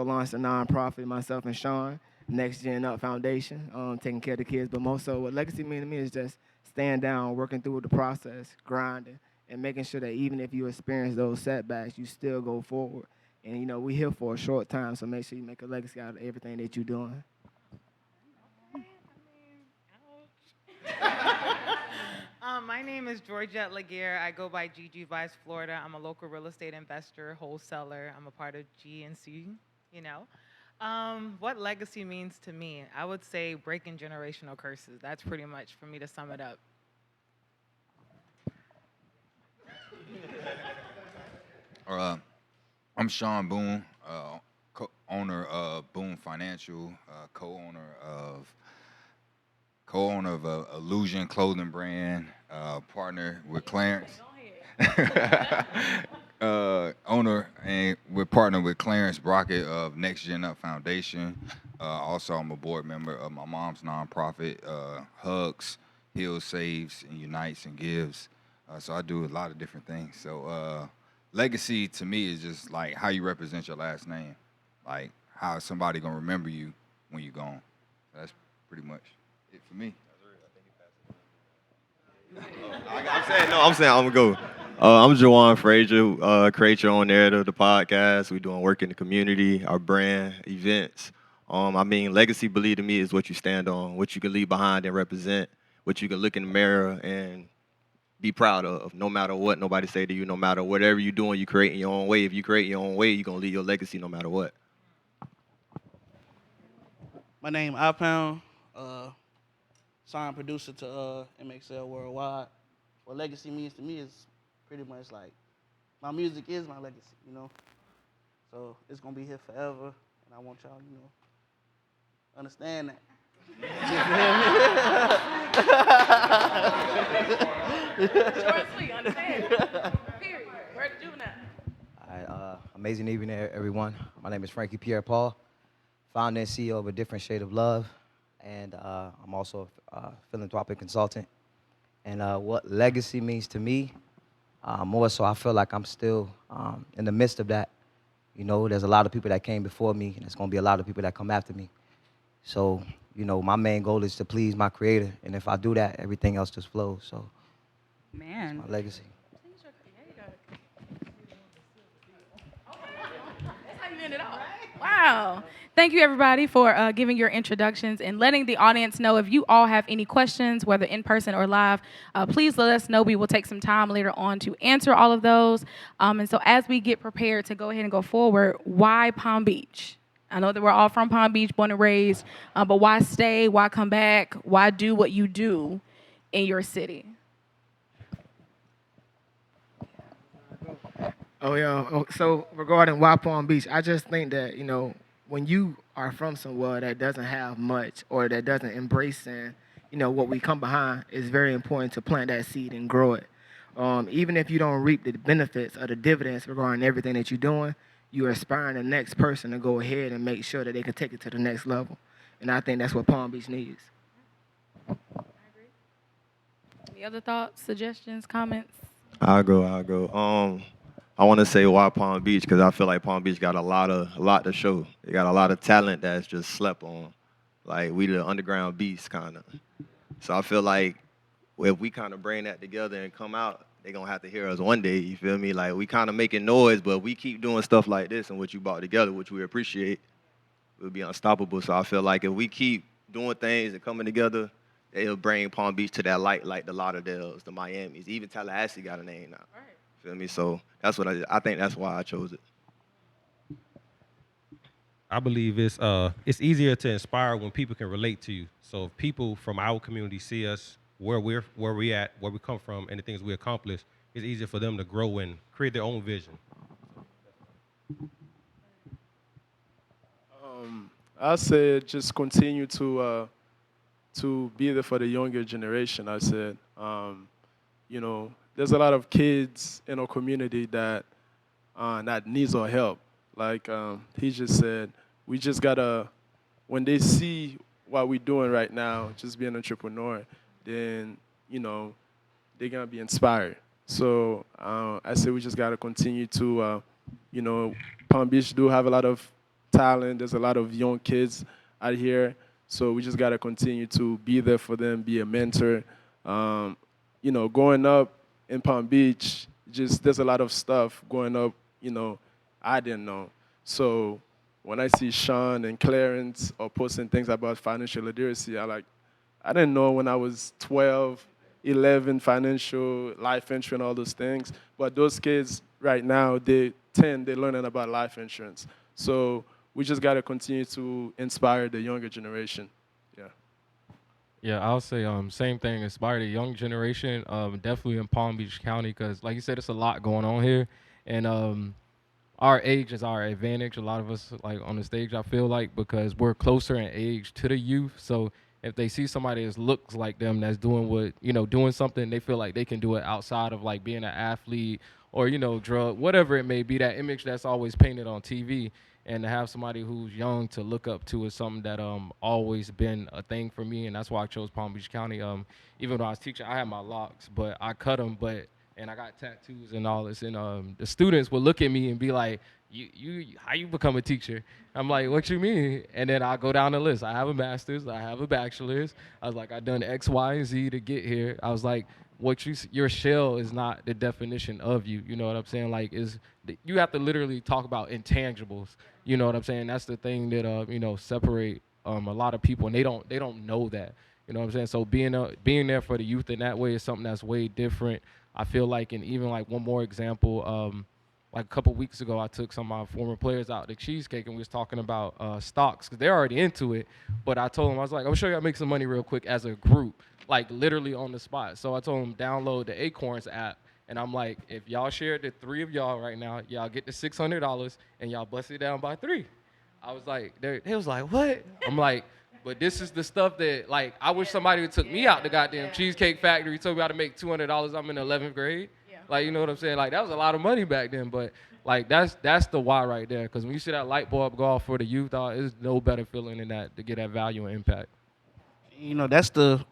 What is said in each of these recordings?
launched a nonprofit, myself and Sean, Next Gen Up Foundation, taking care of the kids. But most so, what legacy mean to me is just staying down, working through the process, grinding, and making sure that even if you experience those setbacks, you still go forward. And we here for a short time, so make sure you make a legacy out of everything that you're doing. My name is Georgette Laguerre. I go by Gigi Vice Florida. I'm a local real estate investor, wholesaler. I'm a part of GNC, you know. What legacy means to me, I would say breaking generational curses. That's pretty much for me to sum it up. Uh, I'm Sean Boone, owner of Boone Financial, co-owner of Illusion Clothing brand, partner with Clarence. Owner and we're partnered with Clarence Brockett of Next Gen Up Foundation. Also, I'm a board member of my mom's nonprofit, Hugs, Heals, Saves, and Unites and Gives. So I do a lot of different things. So legacy to me is just like how you represent your last name, like how somebody gonna remember you when you're gone. So that's pretty much it for me. I'm saying I'm gonna go. I'm Jawan Frazier, create your own narrative, the podcast. We doing work in the community, our brand, events. Legacy, believe to me, is what you stand on, what you can leave behind and represent, what you can look in the mirror and be proud of. No matter what nobody say to you, no matter whatever you're doing, you create in your own way. If you create your own way, you're gonna leave your legacy no matter what. My name iPound, signed producer to MXL Worldwide. What legacy means to me is pretty much like my music is my legacy. So it's gonna be here forever, and I want y'all, understand that. Short and sweet, understand? Period. Word to juvenile. All right, amazing evening, everyone. My name is Frankie Pierre Paul, founder and CEO of A Different Shade of Love, and I'm also a philanthropic consultant. And what legacy means to me, more so I feel like I'm still in the midst of that. There's a lot of people that came before me, and there's going to be a lot of people that come after me. So, my main goal is to please my creator, and if I do that, everything else just flows. So, Man. my legacy. That's how you end it off. Wow. Thank you, everybody, for giving your introductions and letting the audience know if you all have any questions, whether in person or live, please let us know. We will take some time later on to answer all of those. And so as we get prepared to go ahead and go forward, why Palm Beach? I know that we're all from Palm Beach, born and raised, but why stay? Why come back? Why do what you do in your city? Oh yeah. So regarding why Palm Beach, I just think that when you are from somewhere that doesn't have much or that doesn't embrace and what we come behind, it's very important to plant that seed and grow it. Even if you don't reap the benefits or the dividends regarding everything that you're doing, you're inspiring the next person to go ahead and make sure that they can take it to the next level. And I think that's what Palm Beach needs. Any other thoughts, suggestions, comments? I'll go. I want to say why Palm Beach because I feel like Palm Beach got a lot to show. They got a lot of talent that's just slept on. Like we the underground beast kind of. So I feel like if we kind of bring that together and come out, they gonna have to hear us one day. You feel me? Like we kind of making noise, but we keep doing stuff like this and what you brought together, which we appreciate, we'll be unstoppable. So I feel like if we keep doing things and coming together, it'll bring Palm Beach to that light, like the Lauderdales, the Miamis, even Tallahassee got a name now. Right. Feel me? So that's what I think that's why I chose it. I believe it's easier to inspire when people can relate to you. So if people from our community see us where we at, where we come from, and the things we accomplish, it's easier for them to grow and create their own vision. I said just continue to be there for the younger generation. I said, there's a lot of kids in our community that needs our help. Like he just said, we just gotta, when they see what we're doing right now, just be an entrepreneur, then they're gonna be inspired. So I say we just gotta continue to, Palm Beach do have a lot of talent. There's a lot of young kids out here. So we just got to continue to be there for them, be a mentor. Growing up in Palm Beach, just there's a lot of stuff growing up, I didn't know. So when I see Sean and Clarence or posting things about financial literacy, I didn't know when I was 12, 11, financial, life insurance, all those things. But those kids right now, they're learning about life insurance. So we just got to continue to inspire the younger generation. Yeah. Yeah, I'll say same thing. Inspire the young generation, definitely in Palm Beach County, because like you said, it's a lot going on here, and our age is our advantage. A lot of us like on the stage, I feel like, because we're closer in age to the youth. So if they see somebody that looks like them that's doing doing something, they feel like they can do it outside of like being an athlete or drug, whatever it may be. That image that's always painted on TV, and to have somebody who's young to look up to is something that always been a thing for me, and that's why I chose Palm Beach County. Even though I was teaching, I had my locks, but I cut them, and I got tattoos and all this, and the students would look at me and be like, you how you become a teacher? I'm like, what you mean? And then I go down the list. I have a master's, I have a bachelor's. I was like, I done X, Y, and Z to get here. I was like, your shell is not the definition of you. You know what I'm saying? Like, you have to literally talk about intangibles. You know what I'm saying? That's the thing that separate a lot of people, and they don't know that. You know what I'm saying? So being there for the youth in that way is something that's way different. I feel like, and even like one more example, like a couple weeks ago, I took some of my former players out to Cheesecake, and we was talking about stocks, because they're already into it. But I told them, I was like, I'm gonna show you how to make some money real quick as a group, like literally on the spot. So I told them, download the Acorns app. And I'm like, if y'all share the three of y'all right now, y'all get the $600 and y'all bust it down by three. I was like, they was like, what? I'm like, but this is the stuff that, like, I wish somebody would took me out the goddamn Cheesecake Factory, told me how to make $200. I'm in 11th grade. Yeah. Like, you know what I'm saying? Like, that was a lot of money back then. But, like, that's the why right there. Because when you see that light bulb go off for the youth, there's no better feeling than that, to get that value and impact. That's the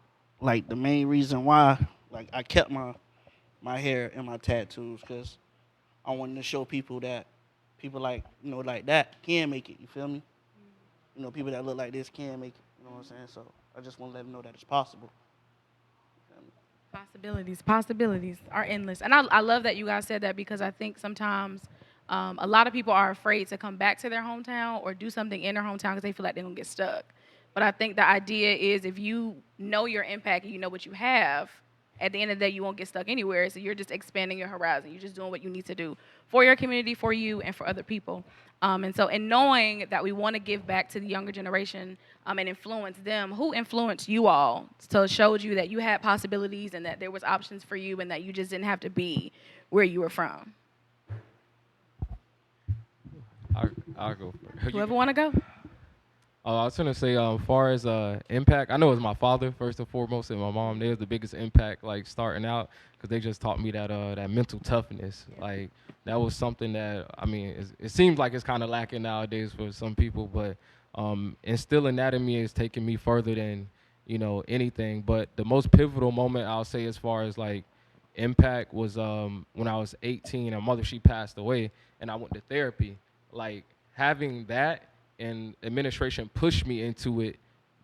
main reason why, like, I kept my hair and my tattoos, because I wanted to show people that people like that can make it. You feel me? People that look like this can make it. You know what I'm saying? So I just want to let them know that it's possible. Possibilities are endless. And I love that you guys said that, because I think sometimes a lot of people are afraid to come back to their hometown or do something in their hometown because they feel like they're going to get stuck. But I think the idea is, if you know your impact and you know what you have, at the end of the day, you won't get stuck anywhere. So you're just expanding your horizon. You're just doing what you need to do for your community, for you, and for other people. And so in knowing that we want to give back to the younger generation and influence them, who influenced you all to show you that you had possibilities and that there was options for you and that you just didn't have to be where you were from? I'll go first. Whoever want to go? I was gonna say, as far as impact, I know it was my father first and foremost, and my mom. They was the biggest impact, like starting out, because they just taught me that mental toughness. Like, that was something that, I mean, it seems like it's kind of lacking nowadays for some people, but instilling that in me is taking me further than anything. But the most pivotal moment, I'll say, as far as like impact, was when I was 18. My mother, she passed away, and I went to therapy. Like, having that and administration pushed me into it,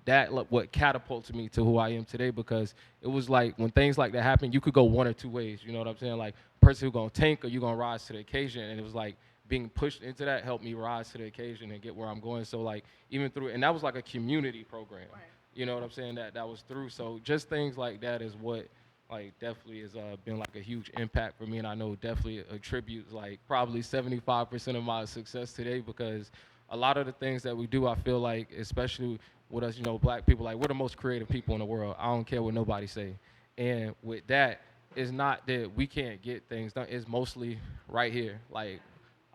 that what catapulted me to who I am today, because it was like, when things like that happen, you could go one or two ways. You know what I'm saying? Like, person who's gonna tank, or you gonna rise to the occasion. And it was like, being pushed into that helped me rise to the occasion and get where I'm going. So like, even through, and that was like a community program. Right. You know what I'm saying? That was through. So just things like that is what, like, definitely has been like a huge impact for me. And I know definitely attributes like probably 75% of my success today, because a lot of the things that we do, I feel like, especially with us, black people, like, we're the most creative people in the world. I don't care what nobody say. And with that, it's not that we can't get things done. It's mostly right here, like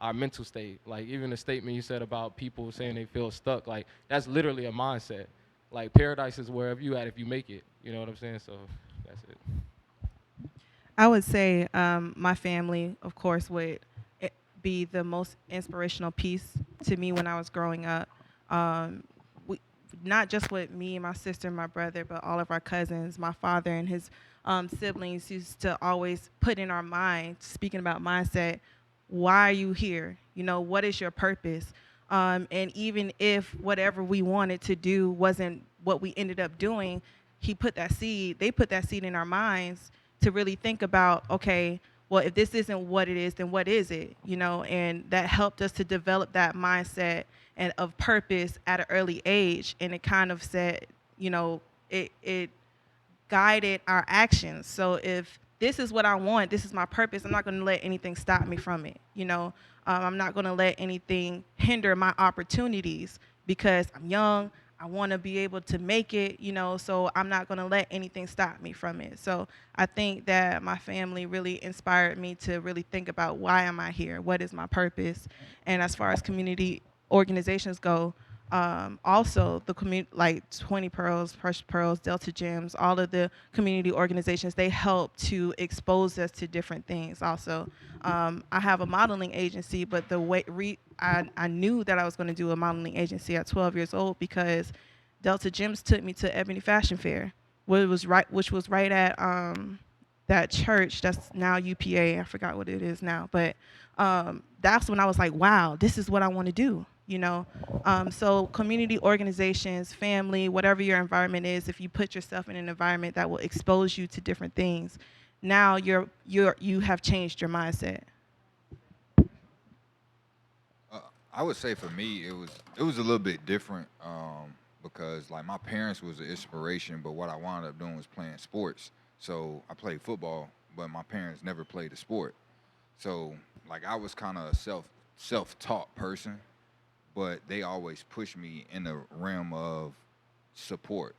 our mental state. Like, even the statement you said about people saying they feel stuck, like, that's literally a mindset. Like, paradise is wherever you at if you make it. You know what I'm saying? So that's it. I would say my family, of course, would be the most inspirational piece to me when I was growing up. Not just with me and my sister and my brother, but all of our cousins, my father and his siblings used to always put in our mind, speaking about mindset, why are you here? What is your purpose? And even if whatever we wanted to do wasn't what we ended up doing, they put that seed in our minds to really think about, okay, well, if this isn't what it is, then what is it? And that helped us to develop that mindset and of purpose at an early age. And it kind of said, it guided our actions. So if this is what I want, this is my purpose, I'm not going to let anything stop me from it. I'm not going to let anything hinder my opportunities because I'm young. I want to be able to make it, so I'm not going to let anything stop me from it. So I think that my family really inspired me to really think about, why am I here? What is my purpose? And as far as community organizations go, also the community, like 20 Pearls, Fresh Pearls, Delta Gyms, all of the community organizations, they help to expose us to different things. Also, I have a modeling agency, but the way I knew that I was going to do a modeling agency at 12 years old because Delta Gyms took me to Ebony Fashion Fair, which was right at that church that's now UPA. I forgot what it is now, but that's when I was like, wow, this is what I want to do. So community organizations, family, whatever your environment is, if you put yourself in an environment that will expose you to different things, now you have changed your mindset. I would say for me, it was a little bit different because like my parents was an inspiration, but what I wound up doing was playing sports. So I played football, but my parents never played a sport. So like I was kind of a self-taught person, but they always pushed me in the realm of support.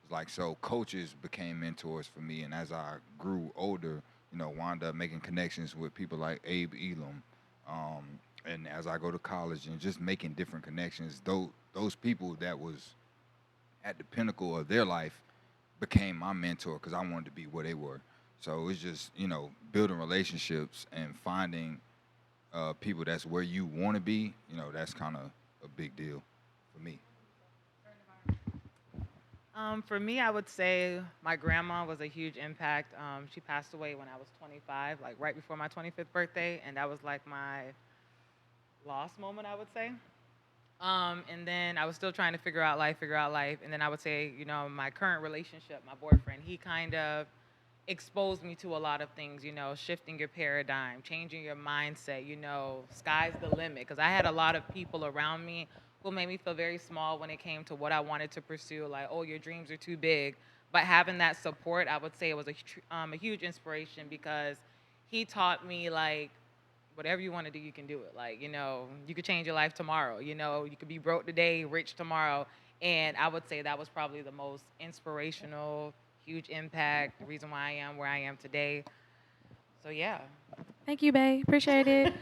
Like so, coaches became mentors for me, and as I grew older, wound up making connections with people like Abe Elam, um, and as I go to college and just making different connections, those people that was at the pinnacle of their life became my mentor because I wanted to be where they were. So it's just building relationships and finding people that's where you want to be. That's kind of a big deal for me. For me, I would say my grandma was a huge impact. She passed away when I was 25, like right before my 25th birthday, and that was like my lost moment, I would say. And then I was still trying to figure out life. And then I would say, my current relationship, my boyfriend, he kind of exposed me to a lot of things, shifting your paradigm, changing your mindset, sky's the limit. Because I had a lot of people around me who made me feel very small when it came to what I wanted to pursue, like, oh, your dreams are too big. But having that support, I would say it was a huge inspiration because he taught me, like, whatever you want to do, you can do it. Like, you could change your life tomorrow. You could be broke today, rich tomorrow. And I would say that was probably the most inspirational, huge impact, the reason why I am where I am today. So, yeah. Thank you, babe. Appreciate it.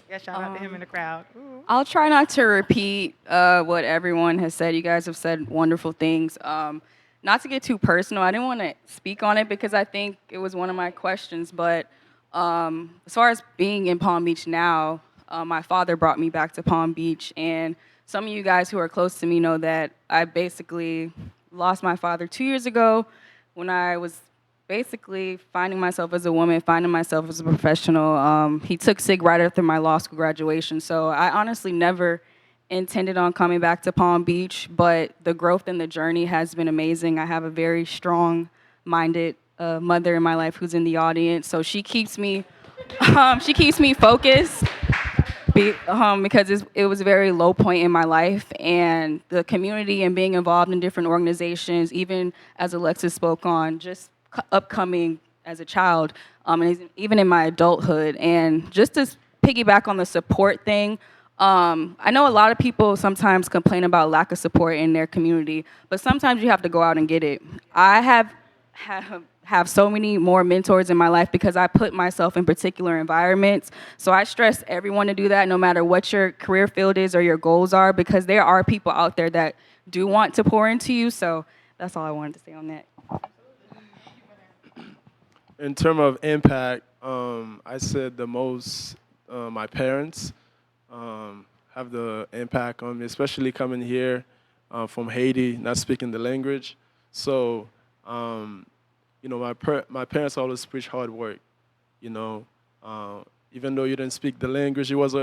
Yeah, shout out to him in the crowd. Ooh. I'll try not to repeat what everyone has said. You guys have said wonderful things. Not to get too personal, I didn't want to speak on it because I think it was one of my questions. But as far as being in Palm Beach now, my father brought me back to Palm Beach. And some of you guys who are close to me know that I basically lost my father 2 years ago when I was basically finding myself as a woman, finding myself as a professional. He took SIG right after my law school graduation. So I honestly never intended on coming back to Palm Beach, but the growth and the journey has been amazing. I have a very strong-minded mother in my life who's in the audience, so she keeps me focused because it was a very low point in my life, and the community and being involved in different organizations, even as Alexis spoke on, just upcoming as a child, and even in my adulthood. And just to piggyback on the support thing, I know a lot of people sometimes complain about lack of support in their community, but sometimes you have to go out and get it. I have so many more mentors in my life because I put myself in particular environments. So I stress everyone to do that no matter what your career field is or your goals are, because there are people out there that do want to pour into you. So that's all I wanted to say on that. In terms of impact, I said the most my parents have the impact on me, especially coming here from Haiti, not speaking the language. So, my parents always preach hard work. You even though you didn't speak the language, it was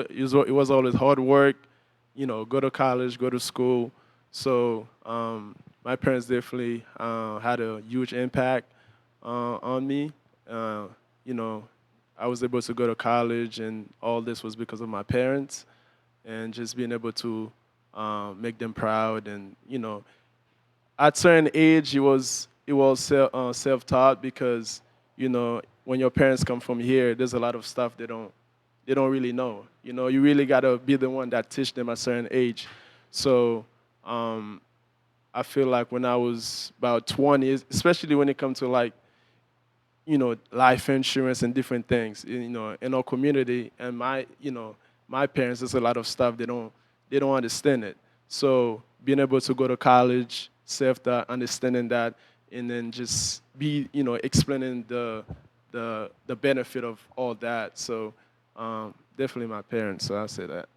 always hard work. Go to college, go to school. So my parents definitely had a huge impact on me. You know, I was able to go to college, and all this was because of my parents, and just being able to make them proud. And at certain age, it was self-taught because when your parents come from here, there's a lot of stuff they don't really know. You really gotta be the one that teach them at a certain age. So I feel like when I was about 20, especially when it comes to like life insurance and different things, in our community and my parents, there's a lot of stuff they don't understand it. So being able to go to college, self that, understanding that, and then just be, explaining the benefit of all that. So definitely my parents. So I say that.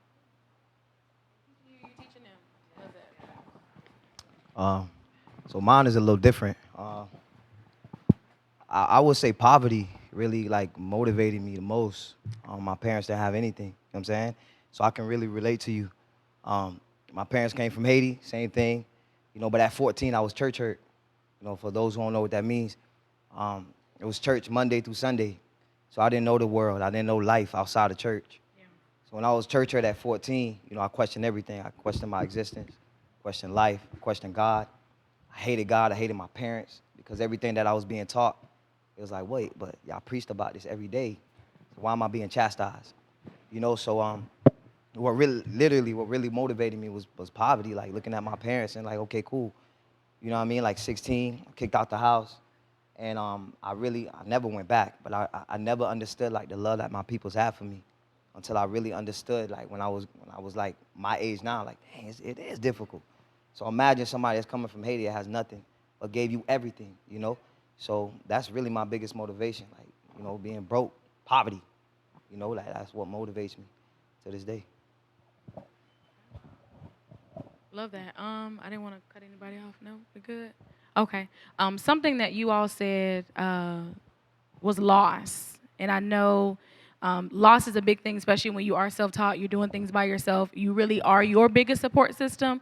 Um, so mine is a little different. I would say poverty really like motivated me the most. My parents didn't have anything, you know what I'm saying? So I can really relate to you. My parents came from Haiti, same thing. But at 14 I was church hurt. For those who don't know what that means, it was church Monday through Sunday. So I didn't know the world. I didn't know life outside of church. So when I was church hurt at 14, I questioned everything. I questioned my existence, questioned life, questioned God. I hated God. I hated my parents because everything that I was being taught, it was like, wait, but y'all preached about this every day. So why am I being chastised? So what really motivated me was poverty, like looking at my parents and like, okay, cool. You know what I mean? Like 16, kicked out the house. And I never went back, but I never understood like the love that my peoples had for me until I really understood like when I was like my age now, like, dang, it is difficult. So imagine somebody that's coming from Haiti that has nothing but gave you everything. So that's really my biggest motivation, like, being broke, poverty. Like that's what motivates me to this day. Love that. I didn't want to cut anybody off. No, we're good. Okay. Something that you all said was loss, and I know loss is a big thing, especially when you are self-taught. You're doing things by yourself. You really are your biggest support system.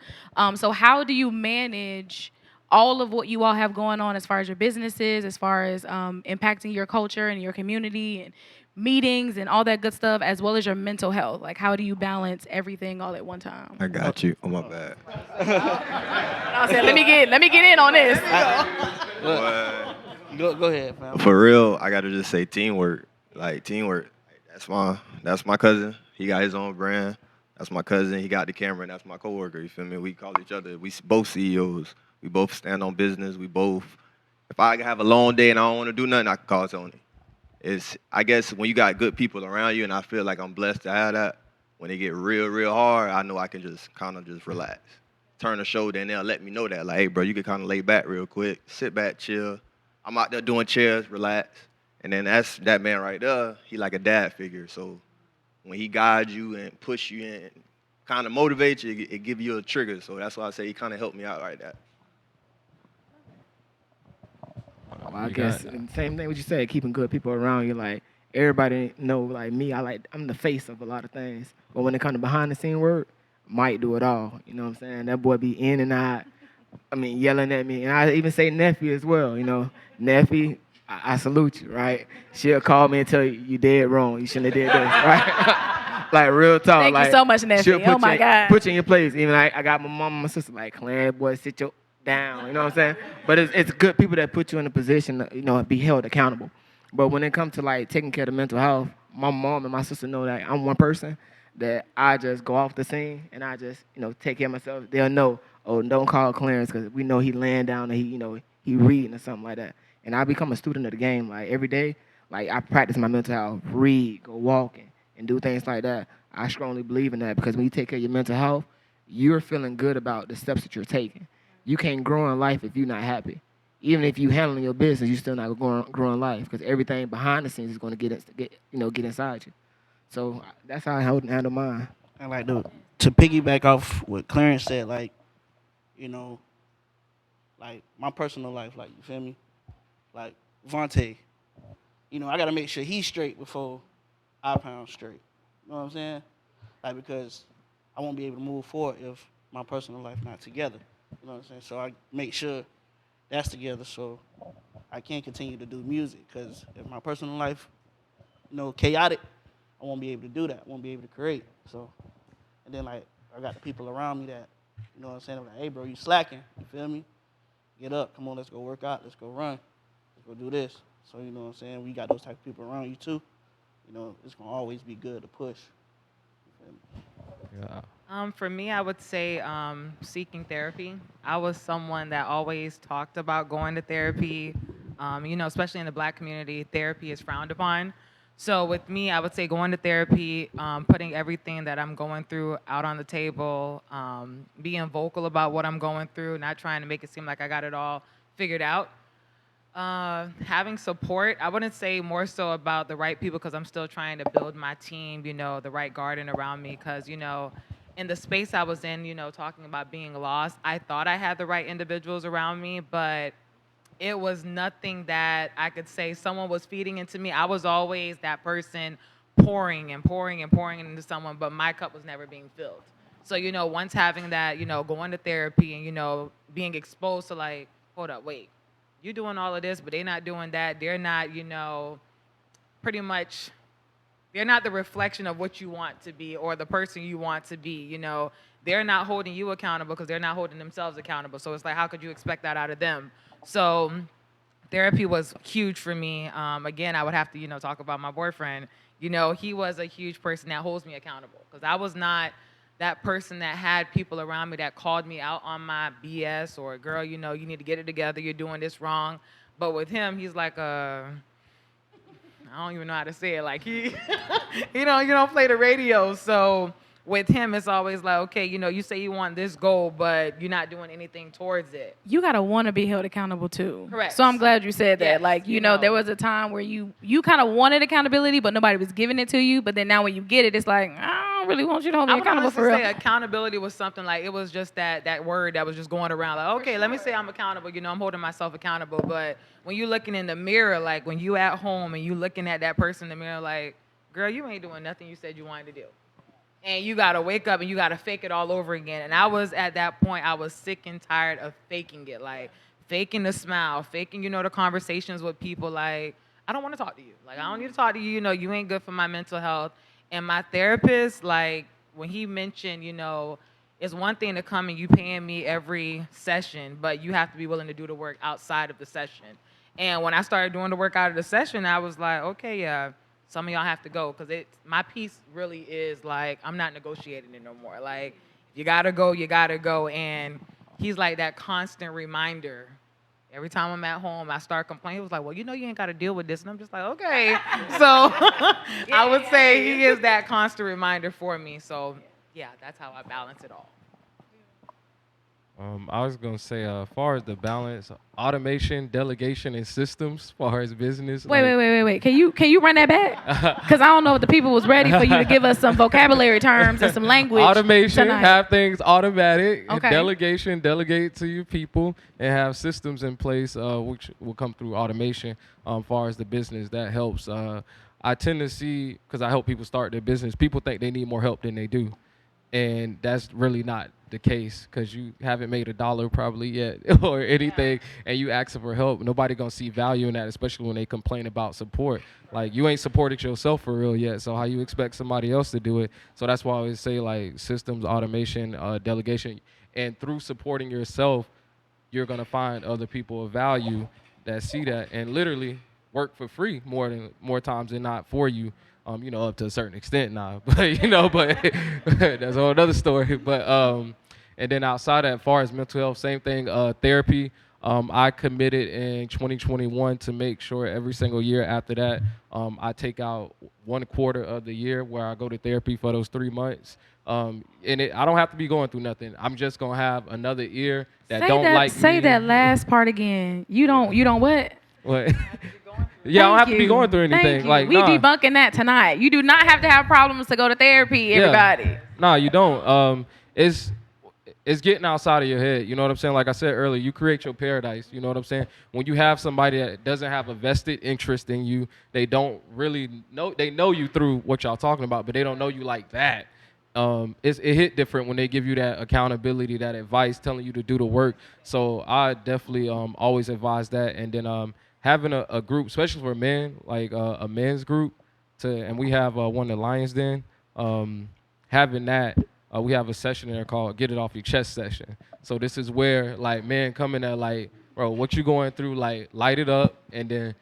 So how do you manage all of what you all have going on as far as your businesses, as far as impacting your culture and your community and meetings and all that good stuff, as well as your mental health? Like, how do you balance everything all at one time? I got you. Oh, my bad. I said, let me get in on this. Go ahead, fam. For real, I gotta just say teamwork. Like teamwork. That's my cousin. He got his own brand. That's my cousin. He got the camera, and that's my coworker. You feel me? We call each other. We both CEOs. We both stand on business. We both. If I have a long day and I don't want to do nothing, I can call Tony. I guess when you got good people around you, and I feel like I'm blessed to have that. When it get real, real hard, I know I can just kind of just relax, turn the shoulder, and they'll let me know that, like, hey, bro, you can kind of lay back real quick, sit back, chill. I'm out there doing chairs, relax. And then that man right there, he like a dad figure. So when he guides you and push you and kind of motivates you, it give you a trigger. So that's why I say he kind of helped me out like that. Well, I guess same thing what you said, keeping good people around you. Like everybody know, like me, I'm the face of a lot of things. But when it comes to behind the scene work, Mike do it all. You know what I'm saying? That boy be in and out. I mean, yelling at me, and I even say nephew as well. Nephew, I salute you, right? She'll call me and tell you dead wrong. You shouldn't have did this, right? Like real talk. Thank like, you so much, nephew. she'll put Oh, my God. Put you in your place. Even I got my mom and my sister like, Clan, boy, sit your down. You know what I'm saying? But it's good people that put you in a position to, be held accountable. But when it comes to like taking care of mental health, my mom and my sister know that I'm one person that I just go off the scene and I just, take care of myself. They'll know, oh, don't call Clarence because we know he laying down and he reading or something like that. And I become a student of the game. Like every day, like I practice my mental health, read, go walking, and do things like that. I strongly believe in that because when you take care of your mental health, you're feeling good about the steps that you're taking. You can't grow in life if you're not happy. Even if you handling your business, you're still not grow in life because everything behind the scenes is going to get inside you. So that's how I handle mine. And like to piggyback off what Clarence said, like, you know, like my personal life, like you feel me? Like Vontae, I gotta make sure he's straight before I-Pound straight. You know what I'm saying? Like, because I won't be able to move forward if my personal life not together. You know what I'm saying? So I make sure that's together so I can continue to do music. Because if my personal life, chaotic, I won't be able to do that. I won't be able to create. So, and then like I got the people around me that, you know what I'm saying? I'm like, hey bro, you slacking? You feel me? Get up, come on, let's go work out, let's go run, let's go do this. So you know what I'm saying? We got those type of people around you too. It's gonna always be good to push. You feel me? Yeah. For me, I would say seeking therapy. I was someone that always talked about going to therapy. Especially in the Black community, therapy is frowned upon. So with me, I would say going to therapy, putting everything that I'm going through out on the table, being vocal about what I'm going through, not trying to make it seem like I got it all figured out. Having support, I wouldn't say more so about the right people because I'm still trying to build my team, the right garden around me because, in the space I was in, talking about being lost, I thought I had the right individuals around me, but it was nothing that I could say someone was feeding into me. I was always that person pouring and pouring and pouring into someone, but my cup was never being filled. So, once having that, going to therapy and, being exposed to like, hold up, wait, you're doing all of this, but they're not doing that. They're not, pretty much, they're not the reflection of what you want to be or the person you want to be, They're not holding you accountable because they're not holding themselves accountable. So it's like, how could you expect that out of them? So therapy was huge for me. Again, I would have to, talk about my boyfriend. He was a huge person that holds me accountable because I was not that person that had people around me that called me out on my BS or, girl, you need to get it together. You're doing this wrong. But with him, he's like, I don't even know how to say it. Like you don't play the radio. So with him, it's always like, okay, you say you want this goal, but you're not doing anything towards it. You gotta want to be held accountable too. Correct. So I'm glad you said that. Yes, Like, there was a time where you kind of wanted accountability, but nobody was giving it to you. But then now when you get it, it's like, I don't really want you to hold me I would accountable honestly for real. say accountability was something like it was just that word that was just going around. Like, okay, let me say I'm accountable. I'm holding myself accountable. But when you're looking in the mirror, like when you at home and you looking at that person in the mirror, like, girl, you ain't doing nothing you said you wanted to do. And you got to wake up and you got to fake it all over again. And I was at that point, I was sick and tired of faking it. Like, faking the smile, faking, the conversations with people. Like, I don't want to talk to you. Like, I don't need to talk to you. You ain't good for my mental health. And my therapist, like, when he mentioned, it's one thing to come and you paying me every session, but you have to be willing to do the work outside of the session. And when I started doing the work out of the session, I was like, okay, yeah. Some of y'all have to go because my piece really is like I'm not negotiating it no more. Like if you gotta go, you gotta go. And he's like that constant reminder. Every time I'm at home, I start complaining. He was like, well, you ain't got to deal with this. And I'm just like, okay. So I would say he is that constant reminder for me. So yeah, that's how I balance it all. I was gonna say, as far as the balance, automation, delegation, and systems, as far as business. Wait. Can you run that back? Because I don't know if the people was ready for you to give us some vocabulary terms and some language. Automation, tonight. have things automatic. Okay. Delegation, delegate to your people, and have systems in place, which will come through automation. As far as the business, that helps. I tend to see, because I help people start their business, people think they need more help than they do. And that's really not the case because you haven't made $1 probably yet or anything, and you asking for help. Nobody gonna see value in that, especially when they complain about support. Like you ain't supported yourself for real yet, so how you expect somebody else to do it? So that's why I always say like systems, automation, delegation, and through supporting yourself, you're gonna find other people of value that see that and literally work for free more times than not for you. Up to a certain extent now, but that's a whole other story. But and then outside of that, as far as mental health, same thing. Therapy. I committed in 2021 to make sure every single year after that, I take out 1/4 of the year where I go to therapy for those 3 months. I don't have to be going through nothing. I'm just gonna have another ear that Say that last part again. You don't what? What? Yeah, I don't have to be going through anything. Like, we debunking that tonight. You do not have to have problems to go to therapy, everybody. No, you don't. it's getting outside of your head. You know what I'm saying? Like I said earlier, you create your paradise. You know what I'm saying? When you have somebody that doesn't have a vested interest in you, they don't really know. They know you through what y'all talking about, but they don't know you like that. It hit different when they give you that accountability, that advice, telling you to do the work. So I definitely always advise that. And then having a group, especially for men, like a men's group, and we have one in Lions Den. Having that, we have a session there called "Get It Off Your Chest" session. So this is where like men come in there like, bro, what you going through? Like, light it up, and then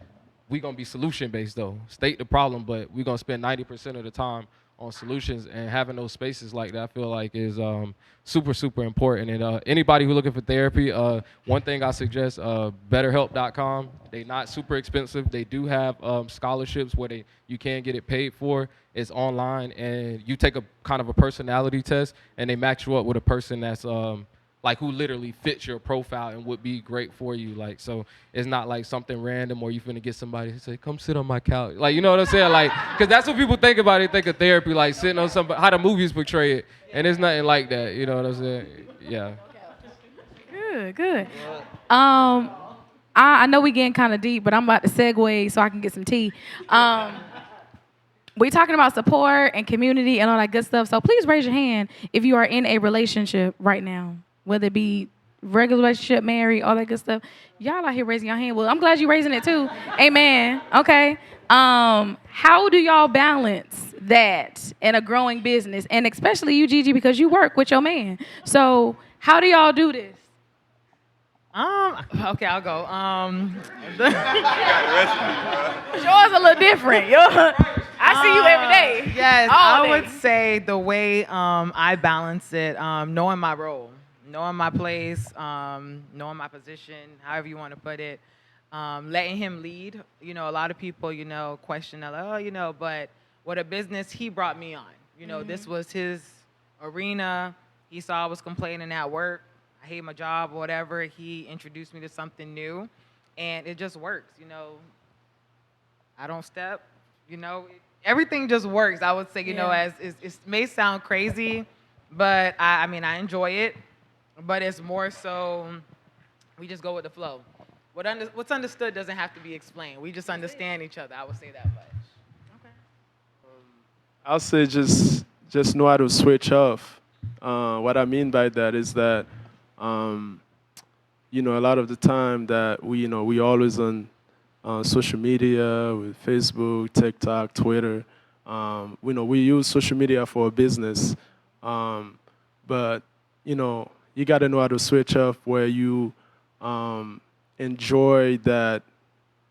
we gonna be solution based though. State the problem, but we gonna spend 90% of the time on solutions, and having those spaces like that, I feel like is super important. And anybody who looking for therapy, one thing I suggest, BetterHelp.com. They not super expensive. They do have scholarships where you can get it paid for. It's online, and you take a kind of a personality test, and they match you up with a person that's like who literally fits your profile and would be great for you. Like, so it's not like something random or you finna get somebody to say, come sit on my couch. Like, you know what I'm saying? Like, cause that's what people think about it. They think of therapy, like sitting on somebody, how the movies portray it. And it's nothing like that. You know what I'm saying? Yeah. Good. I know we getting kind of deep, but I'm about to segue so I can get some tea. We talking about support and community and all that good stuff. So please raise your hand if you are in a relationship right now, whether it be regular relationship, married, all that good stuff. Y'all out here raising your hand. Well, I'm glad you're raising it too. Amen. Okay. How do y'all balance that in a growing business, and especially you, Gigi, because you work with your man? So how do y'all do this? Okay, I'll go. Yours a little different. I see you every day. Yes, all I day. would say the way I balance it, knowing my role, knowing my place, knowing my position, however you want to put it, letting him lead. You know, a lot of people, you know, question, like, oh, you know, but with a business, he brought me on. You know, this was his arena. He saw I was complaining at work. I hate my job or whatever. He introduced me to something new, and it just works. You know, I don't step. You know, everything just works. I would say, you know, as it may sound crazy, but I mean, I enjoy it. But it's more so we just go with the flow. What's understood doesn't have to be explained. We just understand each other. I would say that much. I'll say just know how to switch off. What I mean by that is that, you know, a lot of the time that we always on social media with Facebook, TikTok, Twitter. We use social media for a business, but you got to know how to switch off where you enjoy that.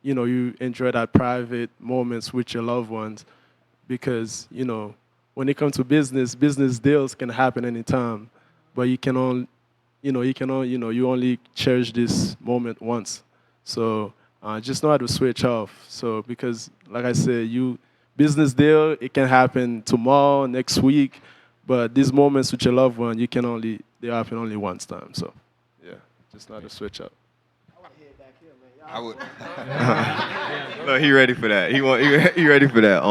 You enjoy that private moments with your loved ones, because when it comes to business deals can happen anytime, but you only cherish this moment once. So just know how to switch off. So because like I said, business deal, it can happen tomorrow, next week, but these moments with your loved one, they happen only once time. So yeah, just know how to switch up. I would. Look, he ready for that. He ready for that.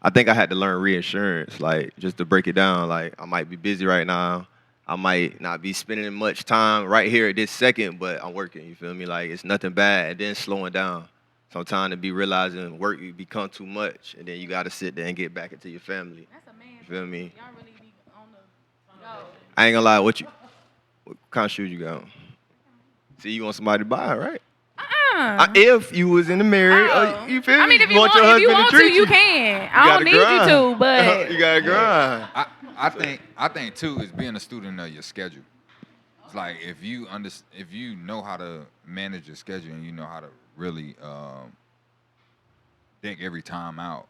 I think I had to learn reinsurance, like just to break it down. Like I might be busy right now. I might not be spending much time right here at this second, but I'm working. You feel me? Like it's nothing bad, and then slowing down. Sometimes to be realizing work you become too much, and then you got to sit there and get back into your family. That's a man. You feel me? Y'all really be on the go. I ain't gonna lie. What kind of shoes you got on? See, you want somebody to buy, right? If you was in the married, you feel me? I mean, if you want your husband to, to treat you can. I don't need grind. you to, but you gotta grind. I think too is being a student of your schedule. It's like if you know how to manage your schedule and you know how to really think every time out,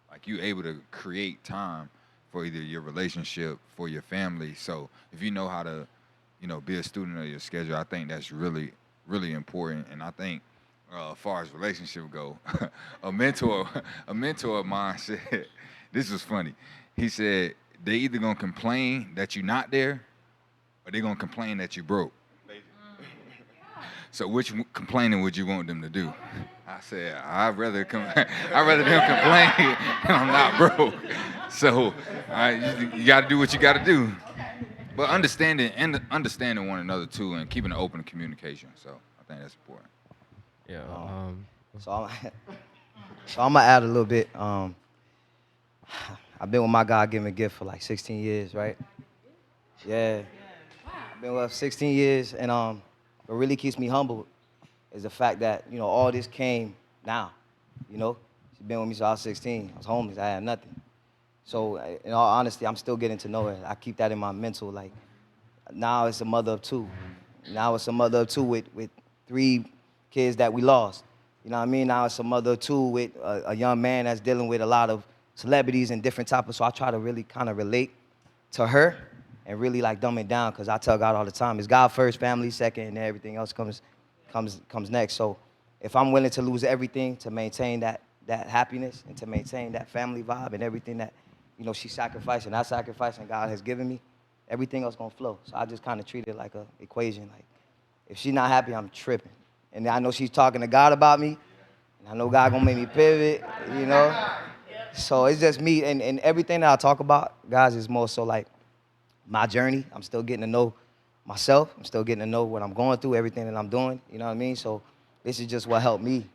like you able to create time for either your relationship, for your family. So if you know how to, be a student of your schedule, I think that's really, really important. And I think as far as relationship go, a mentor of mine said, this was funny. He said, they either gonna complain that you're not there, or they gonna complain that you broke. So which complaining would you want them to do? I said, I'd rather them complain and I'm not broke. So you got to do what you got to do. But understanding one another too, and keeping an open communication. So I think that's important. Yeah. So I'm gonna add a little bit. I've been with my God-given gift for like 16 years, right? Yeah. I've been with her 16 years, and what really keeps me humble is the fact that, you know, all this came now, you know? She's been with me since I was 16. I was homeless. I had nothing. So in all honesty, I'm still getting to know her. I keep that in my mental. Like, now it's a mother of two. Now it's a mother of two with 3 kids that we lost. You know what I mean? Now it's a mother of 2 with a young man that's dealing with a lot of celebrities and different types. So I try to really kind of relate to her and really like dumb it down, because I tell God all the time, it's God first, family second, and everything else comes next. So if I'm willing to lose everything to maintain that happiness and to maintain that family vibe and everything that, you know, she sacrificed and I sacrificed and God has given me, everything else gonna flow. So I just kind of treat it like a equation. Like, if she's not happy, I'm tripping. And I know she's talking to God about me, and I know God gonna make me pivot, you know? So it's just me, and everything that I talk about, guys, is more so like my journey. I'm still getting to know myself. I'm still getting to know what I'm going through, everything that I'm doing, you know what I mean? So this is just what helped me.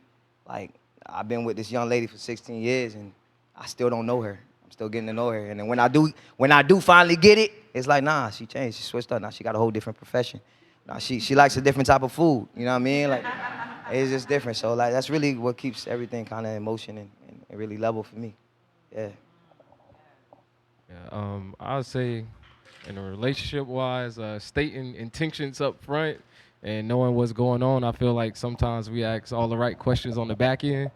Like, I've been with this young lady for 16 years, and I still don't know her. I'm still getting to know her. And then when I do finally get it, it's like, nah, she changed. She switched up. Now she got a whole different profession. Now she likes a different type of food, you know what I mean? Like, it's just different. So, like, that's really what keeps everything kind of in motion and really level for me. Yeah. Yeah, I would say, in a relationship-wise, stating intentions up front and knowing what's going on. I feel like sometimes we ask all the right questions on the back end,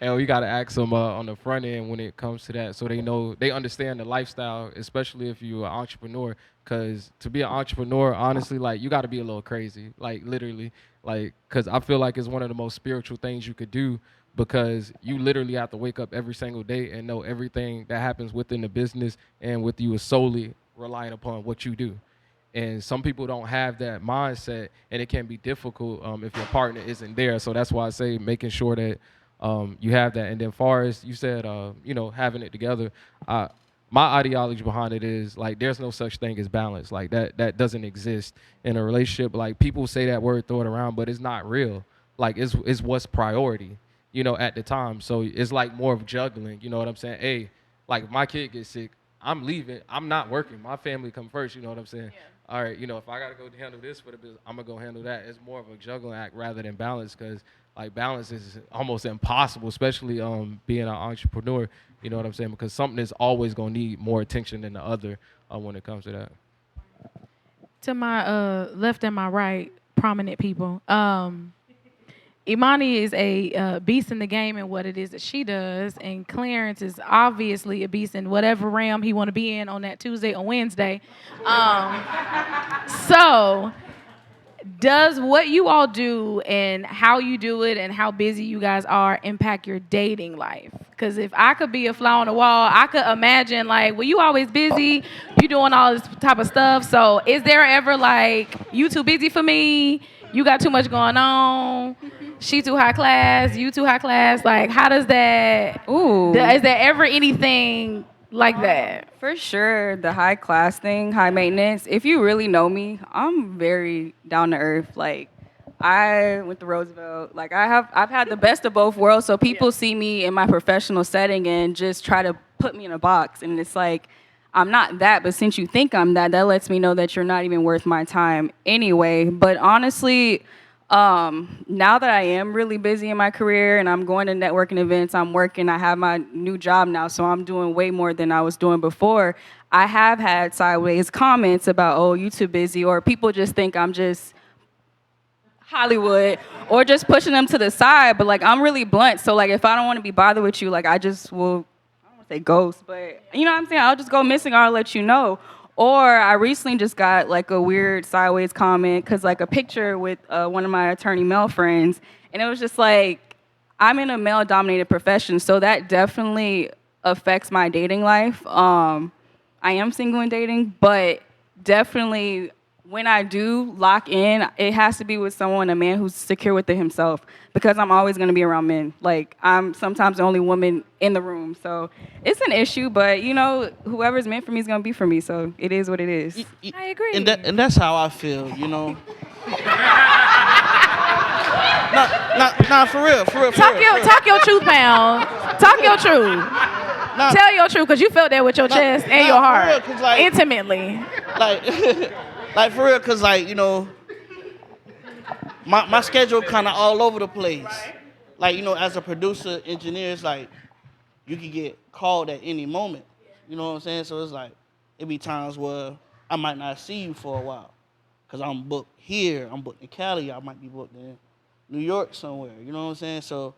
and we gotta ask them on the front end when it comes to that, so they understand the lifestyle, especially if you're an entrepreneur. Because to be an entrepreneur, honestly, like, you got to be a little crazy, like, literally, like, because I feel like it's one of the most spiritual things you could do, because you literally have to wake up every single day and know everything that happens within the business and with you is solely relying upon what you do. And some people don't have that mindset, and it can be difficult if your partner isn't there. So that's why I say making sure that you have that. And then far as you said, having it together, my ideology behind it is, like, there's no such thing as balance. Like, that doesn't exist in a relationship. Like, people say that word, throw it around, but it's not real. Like, it's what's priority, at the time. So it's like more of juggling, you know what I'm saying? Hey, like, if my kid gets sick, I'm leaving. I'm not working. My family come first, you know what I'm saying? Yeah. All right, if I got to go handle this for the business, I'm going to go handle that. It's more of a juggling act rather than balance, because, like, balance is almost impossible, especially being an entrepreneur, you know what I'm saying? Because something is always going to need more attention than the other when it comes to that. To my left and my right, prominent people, Imani is a beast in the game in what it is that she does, and Clarence is obviously a beast in whatever realm he want to be in on that Tuesday or Wednesday. So, does what you all do and how you do it and how busy you guys are impact your dating life? Because if I could be a fly on the wall, I could imagine, like, well, you always busy, you doing all this type of stuff. So is there ever like, you too busy for me, you got too much going on, she too high class, you too high class? Like, how does that, is there ever anything like that? For sure, the high class thing, high maintenance. If you really know me, I'm very down to earth. Like, I went to Roosevelt. Like, I've had the best of both worlds. So people see me in my professional setting and just try to put me in a box. And it's like, I'm not that, but since you think I'm that, that lets me know that you're not even worth my time anyway. But honestly, now that I am really busy in my career and I'm going to networking events, I'm working, I have my new job now, so I'm doing way more than I was doing before. I have had sideways comments about, oh, you too busy, or people just think I'm just Hollywood, or just pushing them to the side. But, like, I'm really blunt, so, like, if I don't want to be bothered with you, like, I just will, I don't want to say ghost, but you know what I'm saying? I'll just go missing, or I'll let you know. Or I recently just got, like, a weird sideways comment, because, like, a picture with one of my attorney male friends, and it was just like, I'm in a male-dominated profession, so that definitely affects my dating life. I am single and dating, but definitely when I do lock in, it has to be with someone, a man who's secure within himself, because I'm always going to be around men. Like, I'm sometimes the only woman in the room. So it's an issue, but, you know, whoever's meant for me is going to be for me. So it is what it is. I agree. And that's how I feel, you know. Nah, for real. Talk your truth, pound. Talk your truth. Tell your truth, because you felt that with your chest and your heart. For real, 'cause, like, intimately. Like, like for real, cause like, you know, my schedule kind of all over the place. Like, you know, as a producer, engineer, it's like you can get called at any moment. You know what I'm saying? So it's like it be times where I might not see you for a while, cause I'm booked here, I'm booked in Cali, I might be booked in New York somewhere. You know what I'm saying? So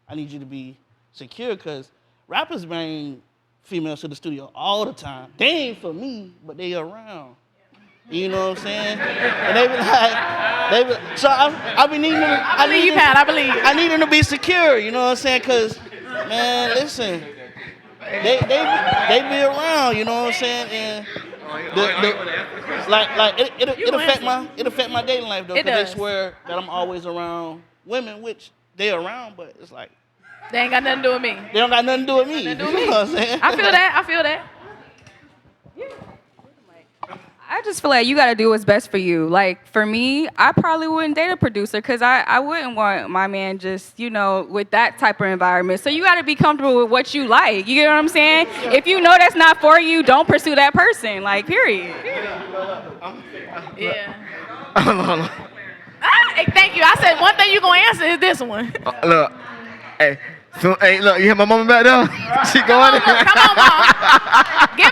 I need you to be secure, cause rappers bring females to the studio all the time. They ain't for me, but they around. You know what I'm saying? And they be like, so I be needing them. I believe you, Pat. I believe you. I need them to be secure. You know what I'm saying? Cause, man, listen, they be around. You know what I'm saying? And it affect my dating life though. It Cause they does. swear that I'm always around women, which they around, but it's like They ain't got nothing to do with me. they don't got nothing to do with me. You know what I'm saying? I feel that. I just feel like you got to do what's best for you. Like, for me, I probably wouldn't date a producer because I wouldn't want my man just, you know, with that type of environment. So you got to be comfortable with what you like. You get what I'm saying? If you know that's not for you, don't pursue that person. Like, period. Yeah. Hold on. Hey, thank you. I said one thing you going to answer is this one. Look, hey, look, you hear my mama back there? She going in. Come on, Mom. Give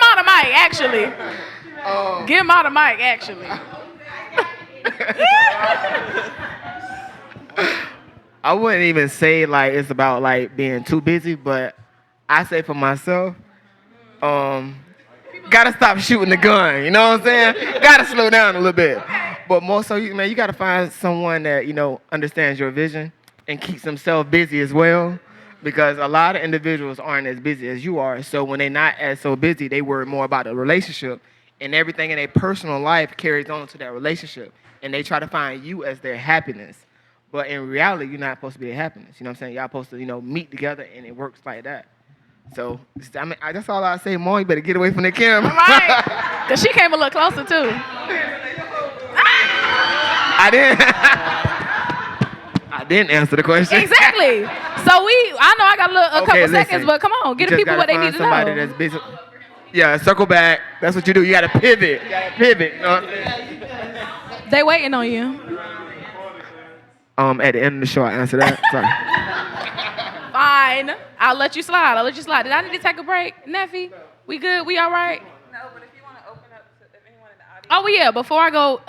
Mom the mic, actually. Give Mom the mic, actually. I wouldn't even say like it's about like being too busy, but I say for myself, gotta stop shooting the gun. You know what I'm saying? Gotta slow down a little bit. But more so, you gotta find someone that understands your vision and keeps themselves busy as well. Because a lot of individuals aren't as busy as you are. So when they're not as so busy, they worry more about the relationship, and everything in their personal life carries on to that relationship. And they try to find you as their happiness. But in reality, you're not supposed to be their happiness. You know what I'm saying? Y'all supposed to, meet together, and it works like that. So, that's all I say, Mo. You better get away from the camera. All right. Because she came a little closer, too. I didn't answer the question. Exactly. So I know I got a couple seconds, but come on, get the people what they need to know. Somebody that's busy. Yeah, circle back. That's what you do. You got to pivot. You know what I'm saying? They waiting on you. At the end of the show, I answer that. Sorry. Fine. I'll let you slide. Did I need to take a break, Neffy? We good? We all right? No, but if you want to open up to anyone in the audience. Oh, yeah. Before I go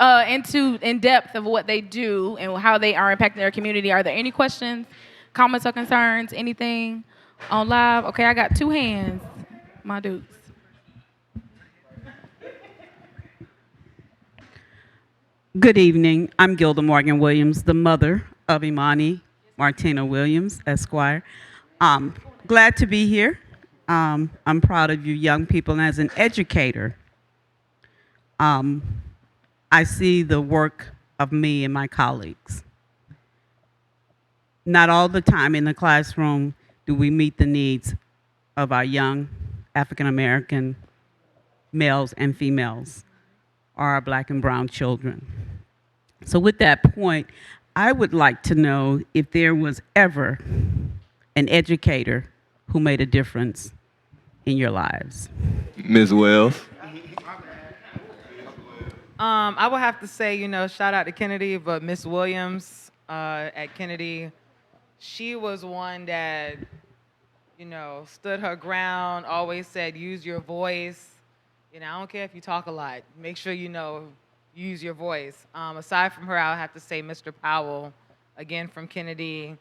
in depth of what they do and how they are impacting their community, are there any questions, comments, or concerns, anything on live? Okay, I got two hands, my dudes. Good evening. I'm Gilda Morgan Williams, the mother of Imani Martina Williams, Esquire. Glad to be here. I'm proud of you young people, and as an educator, I see the work of me and my colleagues. Not all the time in the classroom do we meet the needs of our young African American males and females, or our black and brown children. So with that point, I would like to know if there was ever an educator who made a difference in your lives. Ms. Wells. I would have to say, shout out to Kennedy, but Miss Williams at Kennedy, she was one that, stood her ground, always said, use your voice. I don't care if you talk a lot. Make sure use your voice. Aside from her, I would have to say Mr. Powell, again from Kennedy.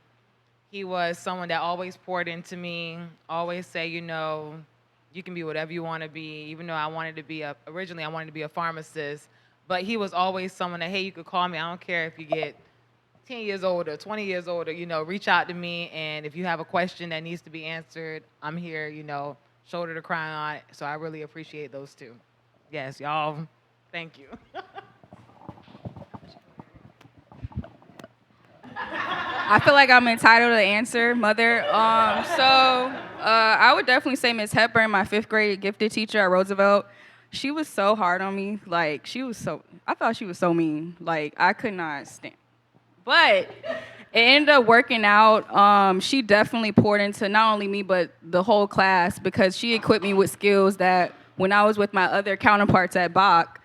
He was someone that always poured into me, always say, you can be whatever you want to be, even though originally I wanted to be a pharmacist, but he was always someone that, hey, you could call me. I don't care if you get 10 years older, 20 years older, reach out to me, and if you have a question that needs to be answered, I'm here, shoulder to cry on. So I really appreciate those two. Yes, y'all. Thank you. I feel like I'm entitled to answer, mother. I would definitely say Miss Hepburn, my 5th grade gifted teacher at Roosevelt. She was so hard on me. Like, I thought she was so mean. Like, I could not stand. But it ended up working out. She definitely poured into not only me, but the whole class, because she equipped me with skills that when I was with my other counterparts at Bach,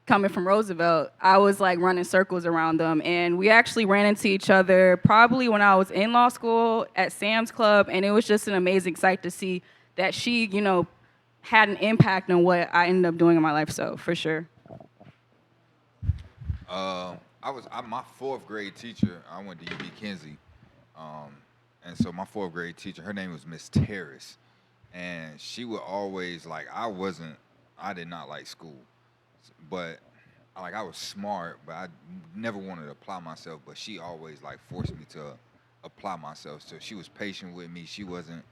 coming from Roosevelt, I was like running circles around them. And we actually ran into each other probably when I was in law school at Sam's Club. And it was just an amazing sight to see that she, had an impact on what I ended up doing in my life. So for sure. My 4th grade teacher. I went to UB Kinsey, and so my 4th grade teacher, her name was Miss Terrace, and she would always I did not like school, but I was smart, but I never wanted to apply myself. But she always forced me to apply myself. So she was patient with me. She wasn't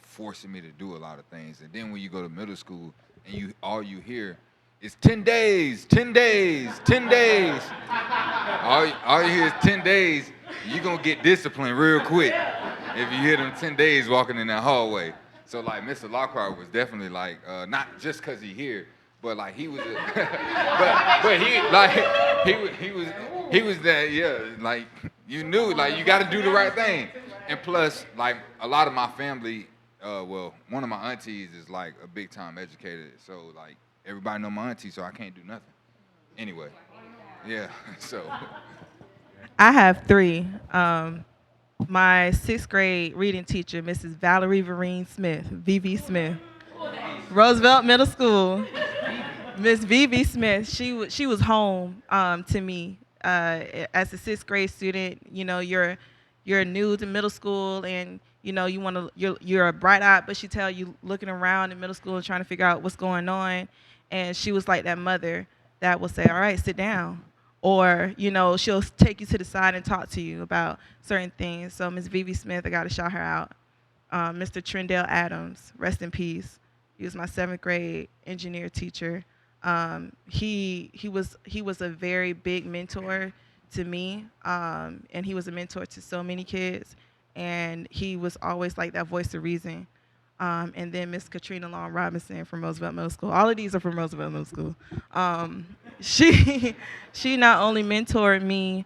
forcing me to do a lot of things. And then when you go to middle school and all you hear is 10 days, 10 days, 10 days. All you hear is 10 days. You're going to get disciplined real quick if you hear them 10 days walking in that hallway. So Mr. Lockhart was definitely not just because he here, but he was, he was that, yeah, you knew, you got to do the right thing. And plus, a lot of my family, one of my aunties is a big time educator. So everybody know my auntie, so I can't do nothing. Anyway, yeah, so. I have 3. My 6th grade reading teacher, Mrs. Valerie Vereen Smith, VV Smith, Roosevelt Middle School. Miss VV Smith, she was home to me as a 6th grade student. You're new to middle school, and you're a bright eye, but she tell you looking around in middle school and trying to figure out what's going on, and she was like that mother that will say, "All right, sit down." Or, she'll take you to the side and talk to you about certain things. So Miss Vivi Smith, I got to shout her out. Mr. Trendell Adams, rest in peace. He was my 7th grade engineer teacher. He was a very big mentor to me, and he was a mentor to so many kids. And he was always that voice of reason. And then Miss Katrina Long Robinson from Roosevelt Middle School. All of these are from Roosevelt Middle School. She not only mentored me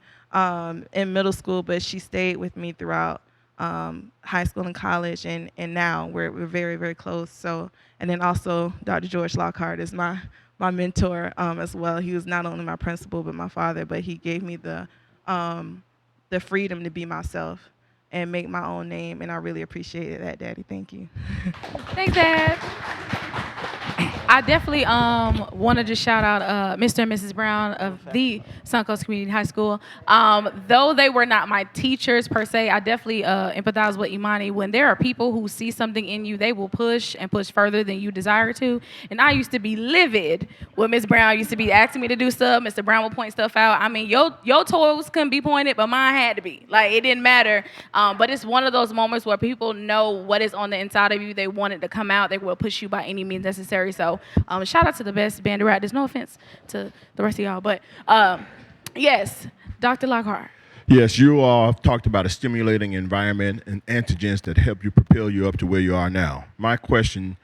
in middle school, but she stayed with me throughout high school and college, and now we're very, very close. So, and then also Dr. George Lockhart is my mentor as well. He was not only my principal but my father, but he gave me the freedom to be myself and make my own name, and I really appreciated that, Daddy. Thank you. Thanks, Dad. I definitely wanted to shout out Mr. and Mrs. Brown of the Suncoast Community High School. Though they were not my teachers per se, I definitely empathize with Imani. When there are people who see something in you, they will push and push further than you desire to. And I used to be livid when Miss Brown used to be asking me to do stuff. Mr. Brown would point stuff out. I mean, your toes couldn't be pointed, but mine had to be. It didn't matter. But it's one of those moments where people know what is on the inside of you. They want it to come out. They will push you by any means necessary. So shout out to the best band around. There's no offense to the rest of y'all, but yes, Dr. Lockhart. Yes, you all talked about a stimulating environment and antigens that help you propel you up to where you are now. My question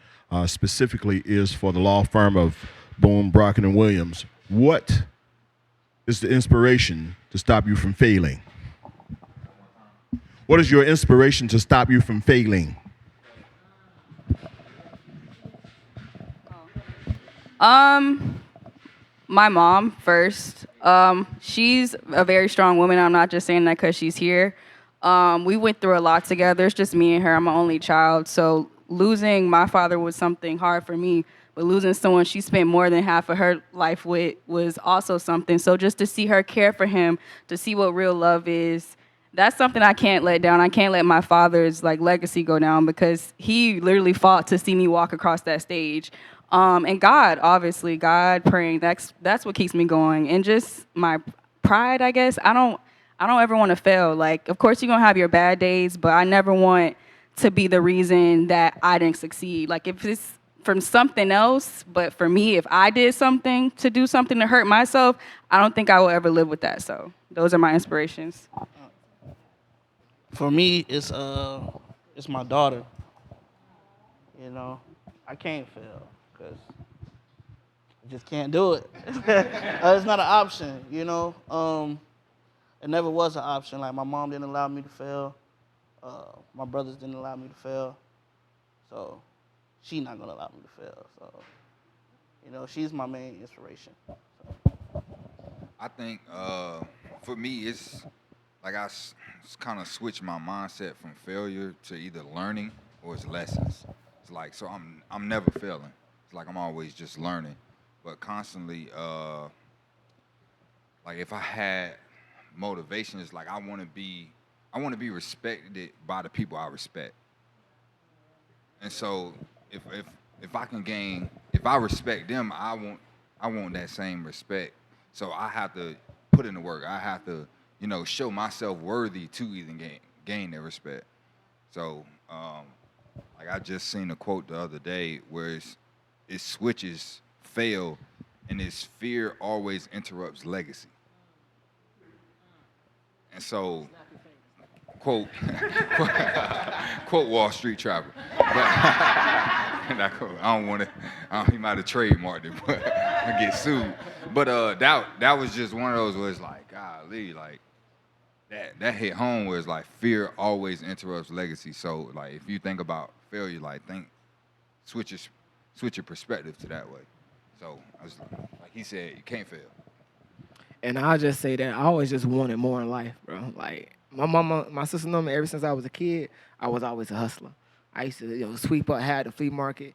specifically is for the law firm of Boone, Brocken, and Williams. What is the inspiration to stop you from failing? What is your inspiration to stop you from failing? My mom first. She's a very strong woman. I'm not just saying that because she's here. We went through a lot together. It's just me and her. I'm an only child. So losing my father was something hard for me. But losing someone she spent more than half of her life with was also something. So just to see her care for him, to see what real love is, that's something I can't let down. I can't let my father's legacy go down because he literally fought to see me walk across that stage. And God, obviously, God praying, that's what keeps me going. And just my pride, I guess. I don't ever want to fail. Of course you're gonna have your bad days, but I never want to be the reason that I didn't succeed. If it's from something else. But for me, if I did something to do something to hurt myself, I don't think I will ever live with that. So those are my inspirations. For me, it's my daughter. You know, I can't fail because I just can't do it. It's not an option. You know, it never was an option. Like my mom didn't allow me to fail. My brothers didn't allow me to fail. So she's not gonna allow me to fail. So you know, she's my main inspiration. I think for me, it's like kind of switched my mindset from failure to either learning or it's lessons. It's like so I'm never failing. It's like I'm always just learning, but constantly like if I had motivation, it's like I want to be respected by the people I respect. And so if I can gain, if I respect them, I want that same respect. So I have to put in the work. I have to, show myself worthy to even gain their respect. So like I just seen a quote the other day where it switches fail, and it's fear always interrupts legacy. And so quote quote Wall Street Trapper. I don't want to. He might have trademarked it, but I get sued. But that was just one of those where it's like, golly, like that hit home where it's like fear always interrupts legacy. So like if you think about failure, like switch your perspective to that way. So I was, like he said, you can't fail. And I'll just say that I always just wanted more in life, bro. Like my sister know me ever since I was a kid. I was always a hustler. I used to, sweep up, had the flea market,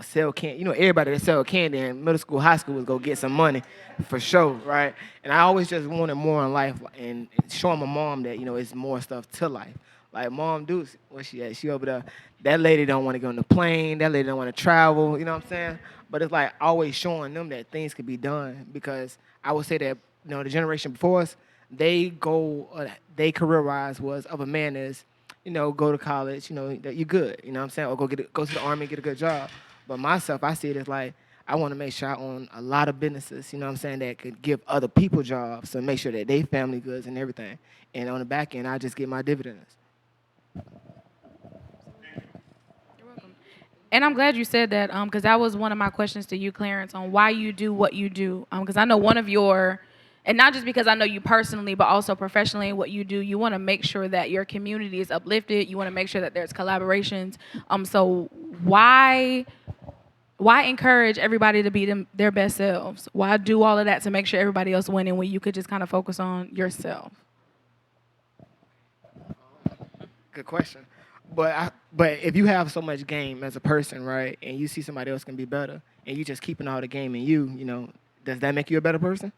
sell candy. Everybody that sell candy in middle school, high school was go get some money, for sure, right? And I always just wanted more in life, and showing my mom that it's more stuff to life. Like Mom Deuce, where she at? She over there. That lady don't want to go on the plane. That lady don't want to travel. You know what I'm saying? But it's like always showing them that things could be done, because I would say that the generation before us, they career-wise was of a man is, go to college, that you're good, you know what I'm saying? Or go to the army, get a good job. But myself, I see it as like, I want to make sure I own a lot of businesses, you know what I'm saying, that could give other people jobs to make sure that they family goods and everything. And on the back end, I just get my dividends. And I'm glad you said that, because that was one of my questions to you, Clarence, on why you do what you do. Because I know one of your, and not just because I know you personally, but also professionally in what you do, you want to make sure that your community is uplifted. You want to make sure that there's collaborations. So why encourage everybody to be their best selves? Why do all of that to make sure everybody else winning when you could just kind of focus on yourself? Good question. But if you have so much game as a person, right, and you see somebody else can be better, and you just keeping all the game in you, does that make you a better person?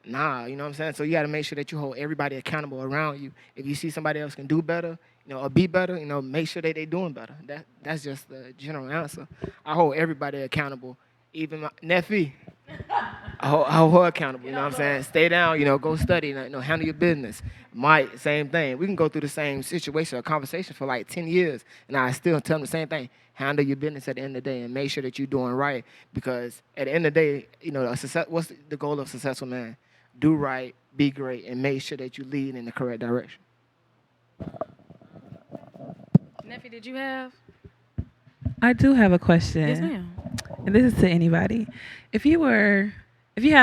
Nah, you know what I'm saying? So you got to make sure that you hold everybody accountable around you. If you see somebody else can do better, or be better, make sure that they doing better. That's just the general answer. I hold everybody accountable, even my nephew. I hold her accountable, you know what I'm saying? Stay down, go study, handle your business. Mike, same thing. We can go through the same situation or conversation for like 10 years, and I still tell them the same thing. Handle your business at the end of the day and make sure that you're doing right, because at the end of the day, what's the goal of a successful man? Do right, be great, and make sure that you lead in the correct direction. Neffy, did you have? I do have a question. Yes, ma'am. And this is to anybody. If you had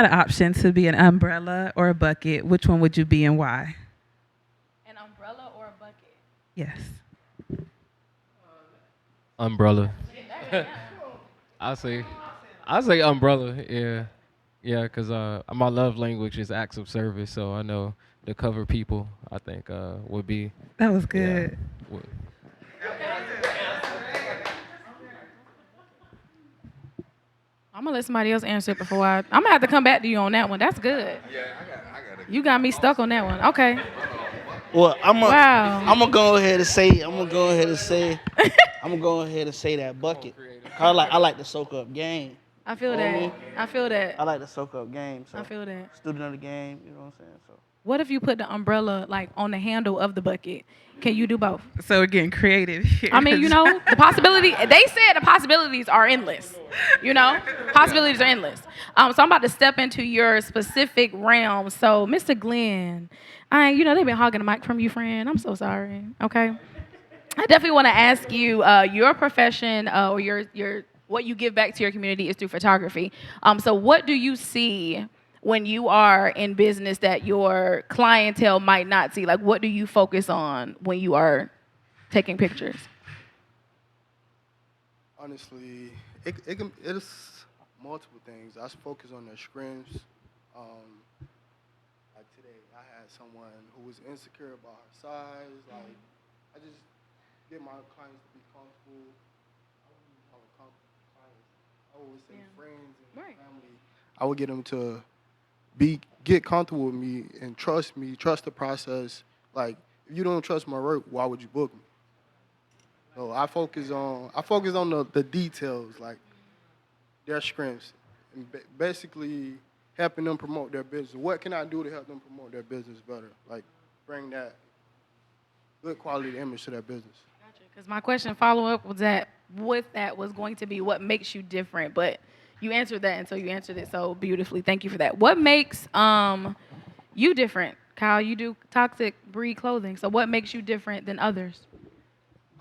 an option to be an umbrella or a bucket, which one would you be and why? An umbrella or a bucket? Yes. Umbrella. I say umbrella. Yeah, because my love language is acts of service, so I know to cover people, I think would be. That was good. Yeah, I'm gonna let somebody else answer it before I'm gonna have to come back to you on that one. That's good. Yeah, I got it. You got me stuck on that one. Okay. Well, Wow. I'm gonna go ahead and say that bucket. I like to soak up game. I feel that. I feel that. I like to soak up game. So I feel that. student of the game, you know what I'm saying? So What if you put the umbrella like on the handle of the bucket? Can you do both? So we're getting creative here. I mean, the possibility, they said the possibilities are endless. Possibilities are endless. So I'm about to step into your specific realm. So, Mr. Glenn, they've been hogging the mic from you, friend. I'm so sorry. Okay. I definitely want to ask you your profession or your what you give back to your community is through photography. So what do you see when you are in business that your clientele might not see? Like, what do you focus on when you are taking pictures? Honestly, it's multiple things. I focus on their screens. Like today, I had someone who was insecure about her size. Like, I just get my clients to be comfortable. I wouldn't even call it clients. I always say friends and family. I would get them to get comfortable with me and trust me, trust the process. Like, if you don't trust my work, why would you book me? So I focus on the details, like their strengths, and basically helping them promote their business. What can I do to help them promote their business better? Like, bring that good quality image to their business. Because my question follow up was that was going to be what makes you different, but you answered that, and so you answered it so beautifully. Thank you for that. What makes you different, Kyle? You do toxic breed clothing, so what makes you different than others?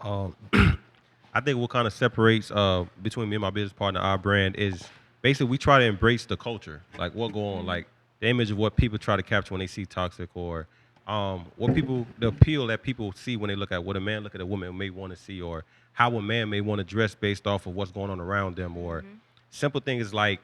I think what kind of separates between me and my business partner, our brand, is basically we try to embrace the culture, like what go on, like the image of what people try to capture when they see toxic, or the appeal that people see when they look at what a man look at a woman may want to see, or how a man may want to dress based off of what's going on around them, or simple things like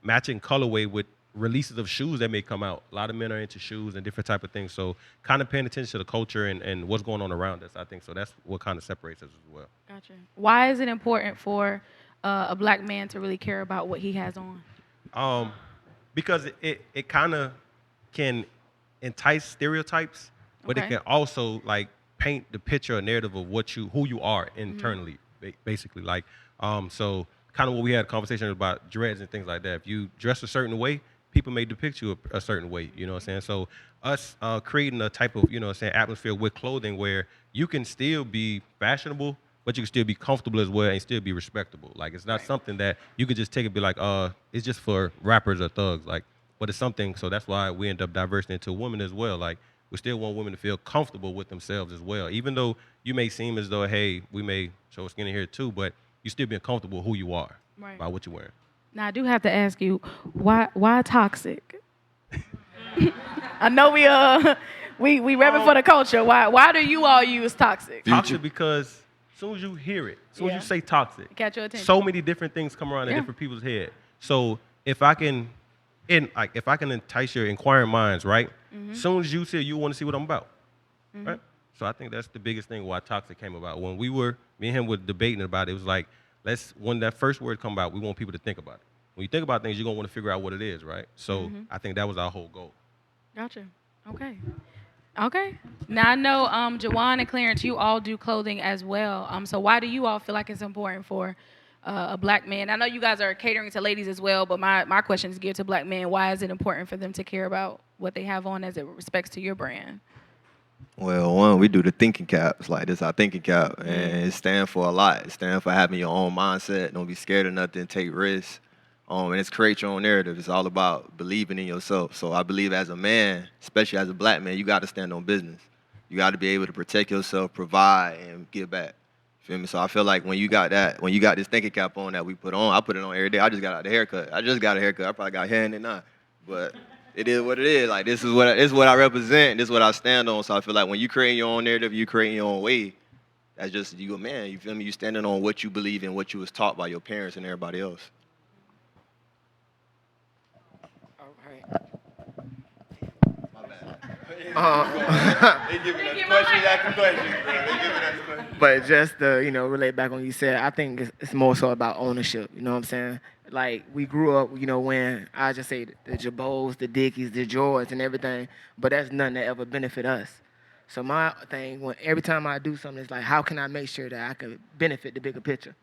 matching colorway with releases of shoes that may come out. A lot of men are into shoes and different type of things. So kind of paying attention to the culture and what's going on around us, I think. So that's what kind of separates us as well. Gotcha. Why is it important for a black man to really care about what he has on? Because it kind of can entice stereotypes, but it Okay. can also like paint the picture or narrative of who you are internally, basically. Like, so kind of what we had a conversation about dreads and things like that. If you dress a certain way, people may depict you a certain way, you know what I'm saying? So us creating a type of, atmosphere with clothing where you can still be fashionable, but you can still be comfortable as well and still be respectable. Like, it's not something that you could just take and be like, it's just for rappers or thugs. Like, but it's something, so that's why we end up diversing into women as well. Like, we still want women to feel comfortable with themselves as well. Even though you may seem as though, hey, we may show skin in here too, but you still being comfortable who you are by what you're wearing. Now I do have to ask you, why toxic? I know we repping for the culture. Why do you all use toxic? Toxic because as soon as you hear it, as soon as you say toxic, Catch your attention. so many different things come around in different people's head. So if I can entice your inquiring minds, right? As soon as you say you want to see what I'm about, right? So I think that's the biggest thing why toxic came about. When me and him were debating about it, it was like, when that first word come about, we want people to think about it. When you think about things, you're gonna want to figure out what it is, right? So I think that was our whole goal. Gotcha. Okay. Now I know Jawan and Clarence, you all do clothing as well. So why do you all feel like it's important for a black man? I know you guys are catering to ladies as well, but my question is geared to black men. Why is it important for them to care about what they have on as it respects to your brand? Well, one, we do the thinking caps. Like, this our thinking cap, and it stands for a lot. It stands for having your own mindset. Don't be scared of nothing. Take risks. And it's create your own narrative. It's all about believing in yourself. So I believe as a man, especially as a black man, you got to stand on business. You got to be able to protect yourself, provide, and give back. Feel me? So I feel like when you got this thinking cap on that we put on, I put it on every day. I just got out the haircut. I probably got hair in it now, but it is what it is. Like, this is what I represent. This is what I stand on. So I feel like when you create your own narrative, you create your own way. That's just you, man. You feel me? You standing on what you believe in, what you was taught by your parents and everybody else. They giving us questions after questions, bro. They giving us questions. But just to, relate back on what you said, I think it's more so about ownership. You know what I'm saying? Like, we grew up, when I just say the Jabos, the Dickies, the Jordans and everything, but that's nothing that ever benefit us. So my thing, every time I do something, it's like, how can I make sure that I can benefit the bigger picture?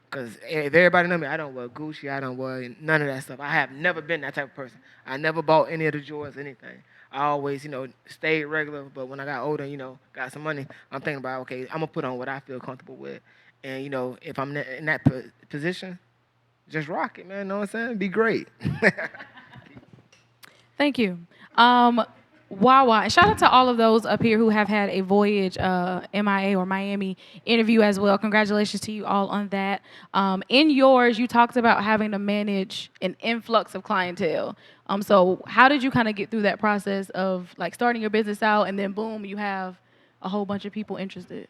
Because if everybody know me, I don't wear Gucci, I don't wear none of that stuff. I have never been that type of person. I never bought any of the Jordans, anything. I always, stayed regular. But when I got older, got some money, I'm thinking about, okay, I'm gonna put on what I feel comfortable with. And if I'm in that position, just rock it, man. Know what I'm saying? Be great. Thank you. Wawa, and shout out to all of those up here who have had a Voyage MIA or Miami interview as well. Congratulations to you all on that. In yours, you talked about having to manage an influx of clientele. So how did you kind of get through that process of like starting your business out and then boom, you have a whole bunch of people interested?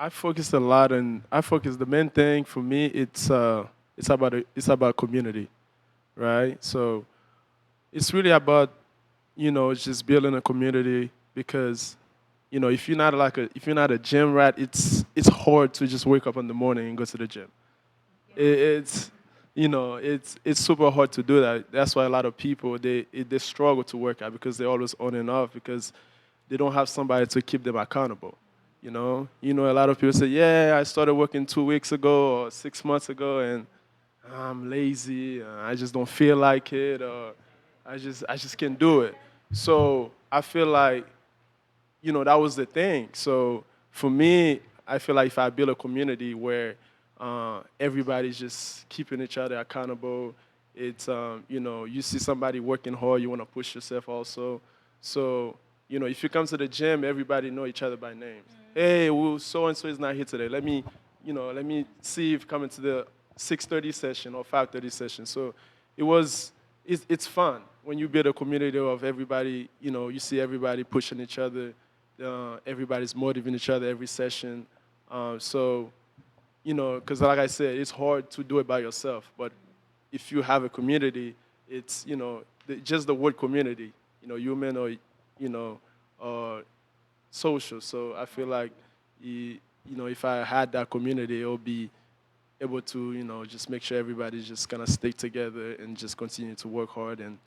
I focus a lot on. I focus the main thing for me. It's about community, right? So it's really about just building a community because if you're not a gym rat, it's hard to just wake up in the morning and go to the gym. It's it's super hard to do that. That's why a lot of people they struggle to work out because they're always on and off because they don't have somebody to keep them accountable. A lot of people say, "Yeah, I started working 2 weeks ago or 6 months ago, and I'm lazy. I just don't feel like it, or I just can't do it." So I feel like that was the thing. So for me, I feel like if I build a community where everybody's just keeping each other accountable, it's you see somebody working hard, you want to push yourself also. So if you come to the gym, everybody know each other by names. Hey, well, so and so is not here today. Let me see if coming to the 6:30 session or 5:30 session. So it's fun when you build a community of everybody. You see everybody pushing each other. Everybody's motivating each other every session. So because like I said, it's hard to do it by yourself. But if you have a community, it's just the word community. Human or or social. So I feel like if I had that community, it would be able to just make sure everybody's just gonna stick together and just continue to work hard and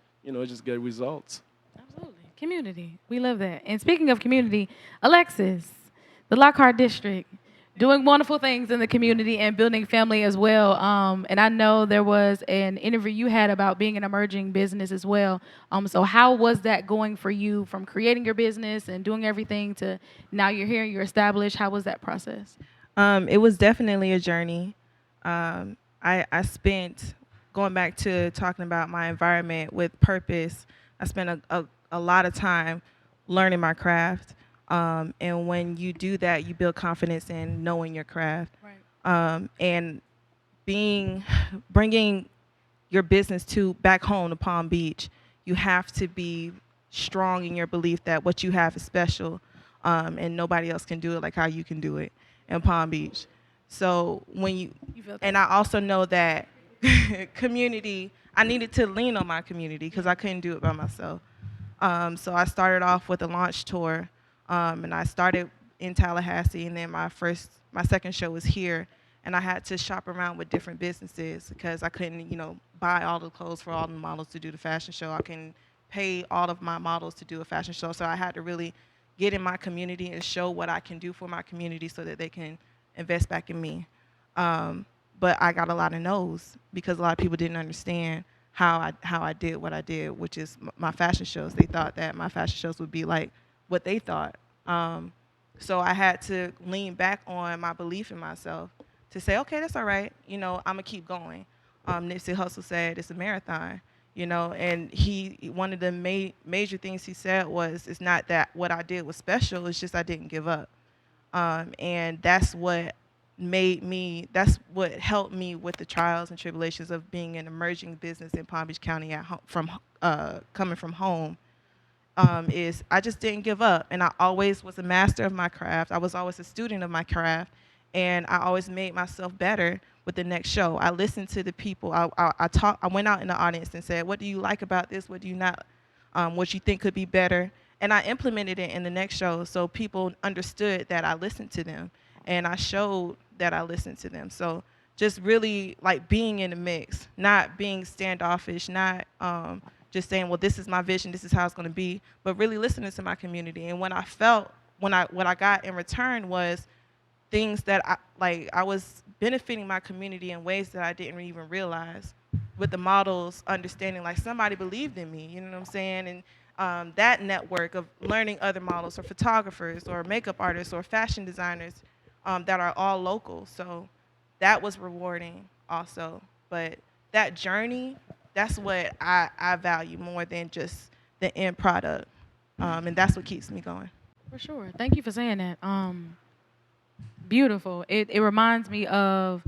just get results. Absolutely. Community. We love that. And speaking of community, Alexis, the Lockhart District, doing wonderful things in the community and building family as well. And I know there was an interview you had about being an emerging business as well. So how was that going for you from creating your business and doing everything to now you're here, you're established? How was that process? It was definitely a journey. I spent, going back to talking about my environment with purpose, I spent a lot of time learning my craft. And when you do that, you build confidence in knowing your craft. Right. And bringing your business back home to Palm Beach, you have to be strong in your belief that what you have is special, and nobody else can do it like how you can do it in Palm Beach. So and I also know that community, I needed to lean on my community because I couldn't do it by myself. So I started off with a launch tour, and I started in Tallahassee, and then my second show was here, and I had to shop around with different businesses because I couldn't, buy all the clothes for all the models to do the fashion show. I couldn't pay all of my models to do a fashion show, so I had to really get in my community and show what I can do for my community so that they can invest back in me. But I got a lot of no's because a lot of people didn't understand how I did what I did, which is my fashion shows. They thought that my fashion shows would be like what they thought. So I had to lean back on my belief in myself to say, okay, that's all right. I'm gonna keep going. Nipsey Hussle said it's a marathon, and one of the major things he said was, it's not that what I did was special, it's just I didn't give up. And that's what helped me with the trials and tribulations of being an emerging business in Palm Beach County coming from home. Is I just didn't give up, and I always was a master of my craft. I was always a student of my craft, and I always made myself better with the next show. I listened to the people. I went out in the audience and said, "What do you like about this? What do you not? What you think could be better?" And I implemented it in the next show, so people understood that I listened to them, and I showed that I listened to them. So just really like being in the mix, not being standoffish, not just saying, well, this is my vision, this is how it's going to be, but really listening to my community. And what I got in return was things that I was benefiting my community in ways that I didn't even realize, with the models understanding like somebody believed in me, you know what I'm saying? And that network of learning other models or photographers or makeup artists or fashion designers that are all local. So that was rewarding also. But that journey, that's what I value more than just the end product. And that's what keeps me going. For sure. Thank you for saying that. Beautiful. It reminds me of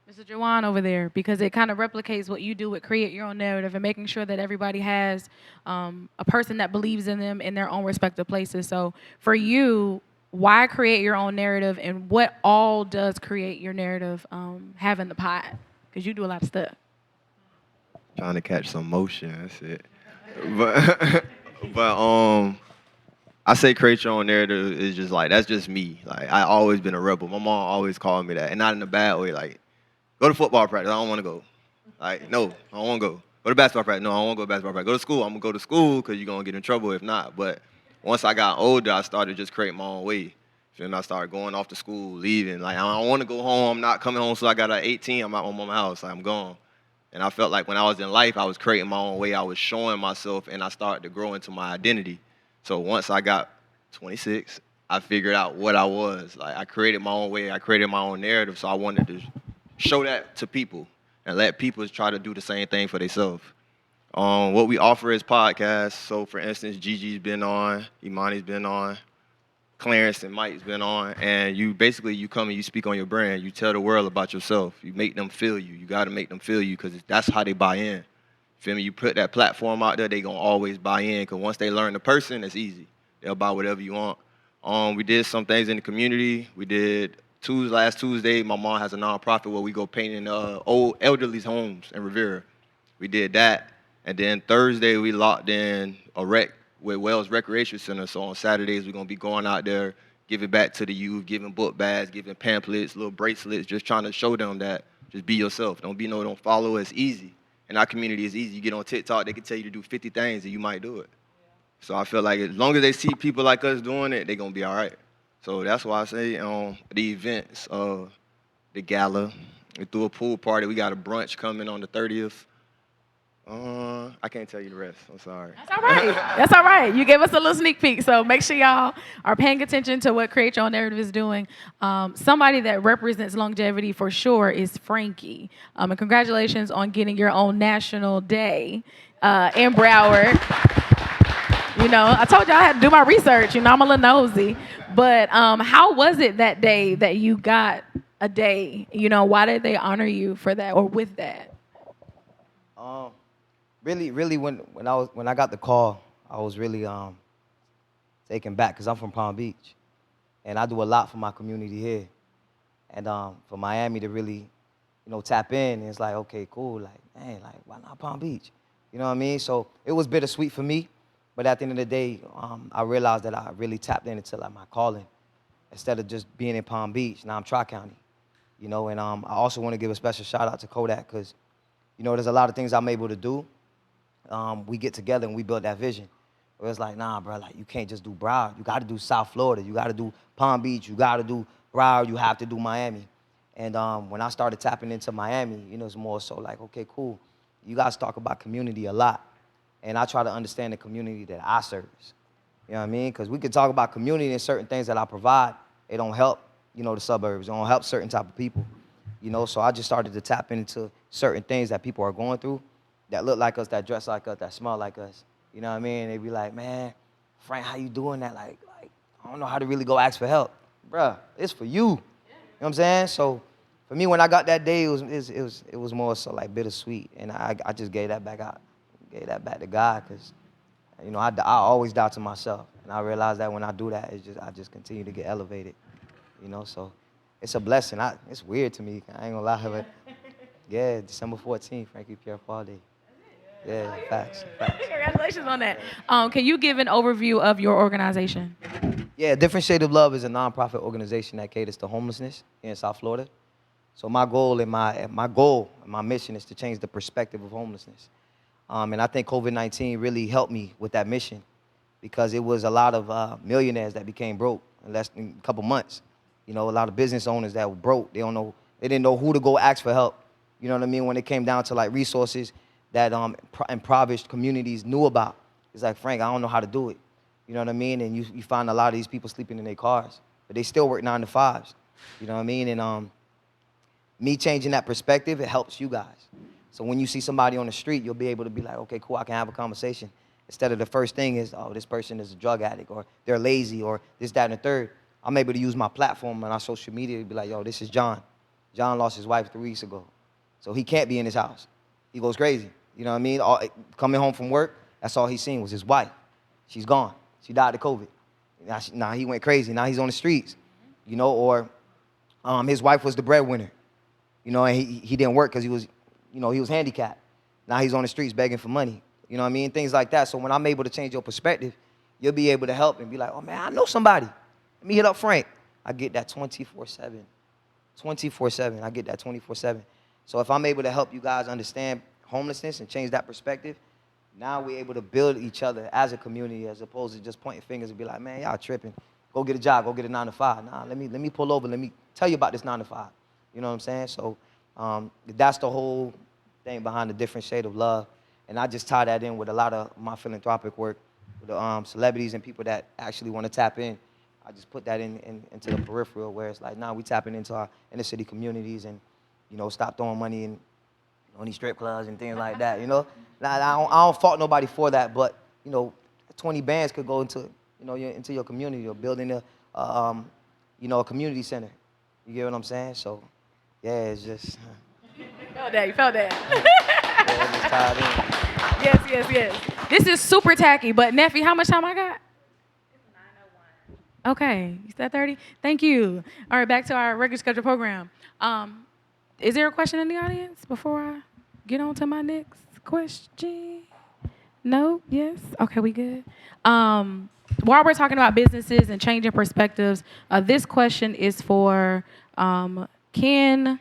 Mr. Jawan over there because it kind of replicates what you do with create your own narrative and making sure that everybody has a person that believes in them in their own respective places. So for you, why create your own narrative and what all does create your narrative have in the pot? Because you do a lot of stuff. Trying to catch some motion. That's it. But but I say create your own narrative is just like that's just me. Like I always been a rebel. My mom always called me that, and not in a bad way. Like go to football practice. I don't want to go. Like no, I don't want to go. Go to basketball practice. No, I don't want to go to basketball practice. Go to school. I'm gonna go to school because you're gonna get in trouble if not. But once I got older, I started just creating my own way. Then I started going off to school, leaving. Like I don't want to go home. I'm not coming home. So I got at 18. I'm at my mom's house. Like, I'm gone. And I felt like when I was in life, I was creating my own way. I was showing myself, and I started to grow into my identity. So once I got 26, I figured out what I was. Like I created my own way. I created my own narrative. So I wanted to show that to people and let people try to do the same thing for themselves. What we offer is podcasts. So for instance, Gigi's been on, Imani's been on, Clarence and Mike's been on, and you come and you speak on your brand. You tell the world about yourself. You make them feel you. You got to make them feel you because that's how they buy in. Feel me? You put that platform out there, they gonna always buy in because once they learn the person, it's easy. They'll buy whatever you want. We did some things in the community. We did last Tuesday. My mom has a nonprofit where we go painting old elderly's homes in Rivera. We did that, and then Thursday we locked in a rec with Wells Recreation Center. So on Saturdays, we're going to be going out there, giving back to the youth, giving book bags, giving pamphlets, little bracelets, just trying to show them that just be yourself. Don't follow. It's easy. In our community, it's easy. You get on TikTok, they can tell you to do 50 things, and you might do it. So I feel like as long as they see people like us doing it, they're going to be all right. So that's why I say the events, the gala, we threw a pool party. We got a brunch coming on the 30th. I can't tell you the rest. I'm sorry. That's all right. That's all right. You gave us a little sneak peek, so make sure y'all are paying attention to what Create Your Own Narrative is doing. Somebody that represents longevity for sure is Frankie. And congratulations on getting your own national day in Broward. You know, I told you I had to do my research. You know, I'm a little nosy. But how was it that day that you got a day? You know, why did they honor you for that or with that? Really, when I got the call, I was really taken back because I'm from Palm Beach, and I do a lot for my community here, and for Miami to really, tap in, it's like, okay, cool, like, man, like, why not Palm Beach? You know what I mean? So it was bittersweet for me, but at the end of the day, I realized that I really tapped into like my calling, instead of just being in Palm Beach. Now I'm Tri-County, and I also want to give a special shout out to Kodak because, there's a lot of things I'm able to do. We get together and we build that vision. Where it's like, nah, bro, like you can't just do Broward. You got to do South Florida. You got to do Palm Beach. You got to do Broward. You have to do Miami. And when I started tapping into Miami, it's more so like, okay, cool. You guys talk about community a lot, and I try to understand the community that I serve. You know what I mean? Because we could talk about community and certain things that I provide. It don't help, the suburbs. It don't help certain type of people. So I just started to tap into certain things that people are going through, that look like us, that dress like us, that smell like us. You know what I mean? They be like, man, Frank, how you doing that? Like I don't know how to really go ask for help. Bruh, it's for you. You know what I'm saying? So for me, when I got that day, it was more so like bittersweet. And I just gave that back out. Gave that back to God because, I always doubt to myself. And I realize that when I do that, I just continue to get elevated. So it's a blessing. It's weird to me. I ain't gonna lie, but yeah, December 14th, Frankie Pierre Paul Day. Yeah, facts. Congratulations on that. Can you give an overview of your organization? Yeah, Different Shade of Love is a nonprofit organization that caters to homelessness here in South Florida. So my goal and my mission is to change the perspective of homelessness. And I think COVID-19 really helped me with that mission because it was a lot of millionaires that became broke in less than a couple months. A lot of business owners that were broke. They didn't know who to go ask for help. you know what I mean, when it came down to like resources that impoverished communities knew about. It's like, Frank, I don't know how to do it. You know what I mean? And you find a lot of these people sleeping in their cars, but they still work 9 to 5s. You know what I mean? And me changing that perspective, it helps you guys. So when you see somebody on the street, you'll be able to be like, okay, cool, I can have a conversation. Instead of the first thing is, oh, this person is a drug addict, or they're lazy, or this, that, and the third. I'm able to use my platform and our social media to be like, yo, this is John. John lost his wife 3 weeks ago. So he can't be in his house. He goes crazy. You know what I mean? Coming home from work, that's all he's seen was his wife. She's gone. She died of COVID. Now he went crazy. Now he's on the streets. You know, or his wife was the breadwinner. You know, and he didn't work because he was, he was handicapped. Now he's on the streets begging for money. You know what I mean? Things like that. So when I'm able to change your perspective, you'll be able to help and be like, oh, man, I know somebody. Let me hit up Frank. I get that 24/7. 24/7. I get that 24/7. So if I'm able to help you guys understand homelessness and change that perspective, now we're able to build each other as a community as opposed to just pointing fingers and be like, man, y'all tripping. Go get a job. Go get a 9 to 5. Nah, let me pull over. Let me tell you about this 9 to 5. You know what I'm saying? So that's the whole thing behind the different shade of love. And I just tie that in with a lot of my philanthropic work with the celebrities and people that actually want to tap in. I just put that into the peripheral where it's like, nah, we tapping into our inner city communities and, stop throwing money in on these strip clubs and things like that, Now, I don't fault nobody for that, but, 20 bands could go into, into your community or building a community center. You get what I'm saying? So, yeah, it's just... You felt that. You felt that. Yeah, it's tied in. Yes. This is super tacky, but Neffy, how much time I got? Okay, you said 30? Thank you. All right, back to our regular schedule program. Is there a question in the audience before I get on to my next question? No? Yes? Okay, we good. While we're talking about businesses and changing perspectives, this question is for Ken,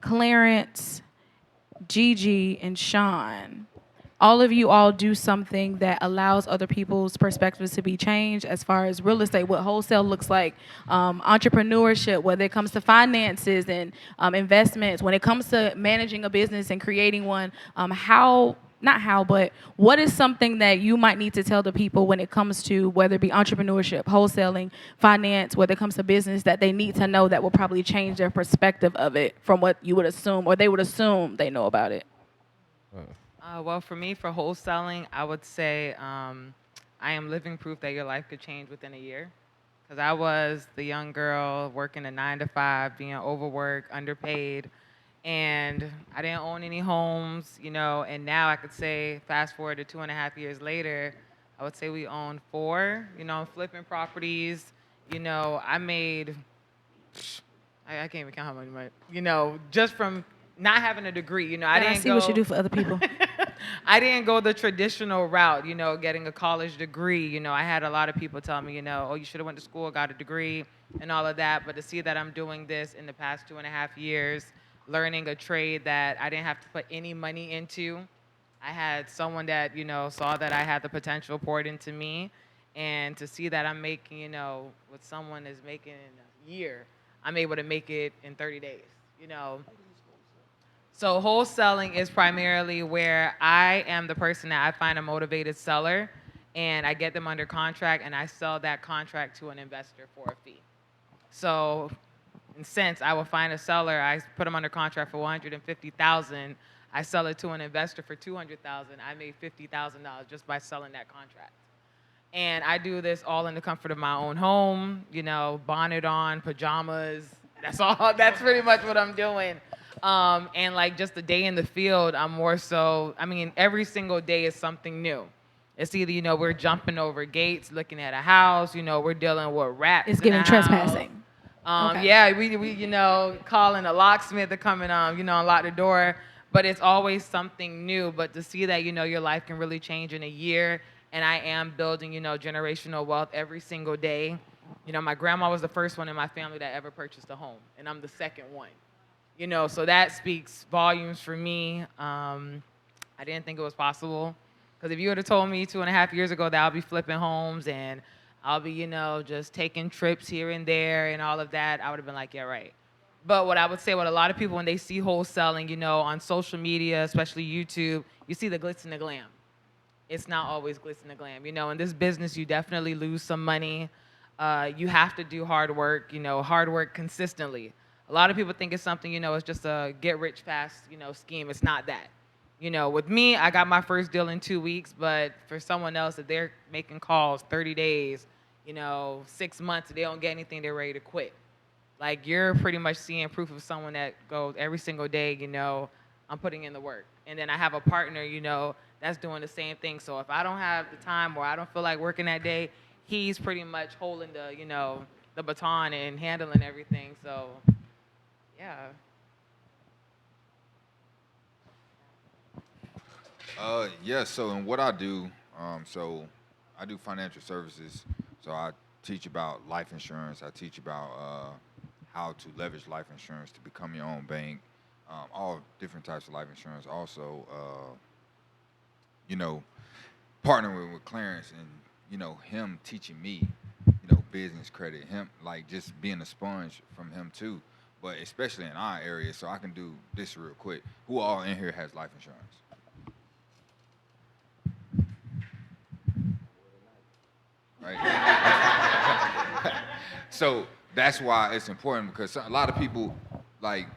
Clarence, Gigi, and Sean. All of you all do something that allows other people's perspectives to be changed as far as real estate, what wholesale looks like, entrepreneurship, whether it comes to finances and investments, when it comes to managing a business and creating one, but what is something that you might need to tell the people when it comes to whether it be entrepreneurship, wholesaling, finance, whether it comes to business that they need to know that will probably change their perspective of it from what you would assume or they would assume they know about it? Well, for me, for wholesaling, I would say I am living proof that your life could change within a year. Because I was the young girl working a 9 to 5, being overworked, underpaid, and I didn't own any homes, and now I could say, fast forward to 2.5 years later, I would say we own 4, flipping properties. I made, I can't even count how much money, just from not having a degree, I didn't see what you do for other people. I didn't go the traditional route, getting a college degree. I had a lot of people tell me, oh, you should have went to school, got a degree, and all of that. But to see that I'm doing this in the past 2.5 years, learning a trade that I didn't have to put any money into. I had someone that, saw that I had the potential poured into me. And to see that I'm making, what someone is making in a year, I'm able to make it in 30 days, So wholesaling is primarily where I am the person that I find a motivated seller, and I get them under contract, and I sell that contract to an investor for a fee. So, in a sense, I will find a seller, I put them under contract for $150,000, I sell it to an investor for $200,000. I made $50,000 just by selling that contract. And I do this all in the comfort of my own home, bonnet on, pajamas. That's all. That's pretty much what I'm doing. And like just the day in the field, I'm more so, every single day is something new. It's either, we're jumping over gates, looking at a house, we're dealing with rats. It's giving trespassing. Okay. Yeah, we calling a locksmith to come and, unlock the door. But it's always something new. But to see that, your life can really change in a year, and I am building, generational wealth every single day. My grandma was the first one in my family that ever purchased a home, and I'm the second one. So that speaks volumes for me. I didn't think it was possible. Because if you would have told me 2.5 years ago that I'll be flipping homes and I'll be, just taking trips here and there and all of that, I would have been like, yeah, right. But what I would say, what a lot of people, when they see wholesaling, on social media, especially YouTube, you see the glitz and the glam. It's not always glitz and the glam. In this business, you definitely lose some money. You have to do hard work, hard work consistently. A lot of people think it's something, it's just a get rich fast, scheme. It's not that. With me, I got my first deal in 2 weeks, but for someone else, if they're making calls 30 days, 6 months, if they don't get anything, they're ready to quit. Like, you're pretty much seeing proof of someone that goes every single day, I'm putting in the work. And then I have a partner, that's doing the same thing. So if I don't have the time or I don't feel like working that day, he's pretty much holding the baton and handling everything. So, yeah. Yeah. So, and what I do, so I do financial services. So I teach about life insurance. I teach about how to leverage life insurance to become your own bank. All different types of life insurance. Also, you know, partnering with Clarence and him teaching me, business credit. Him like just being a sponge from him too. But especially in our area, so I can do this real quick. Who all in here has life insurance? Right? So that's why it's important because a lot of people like.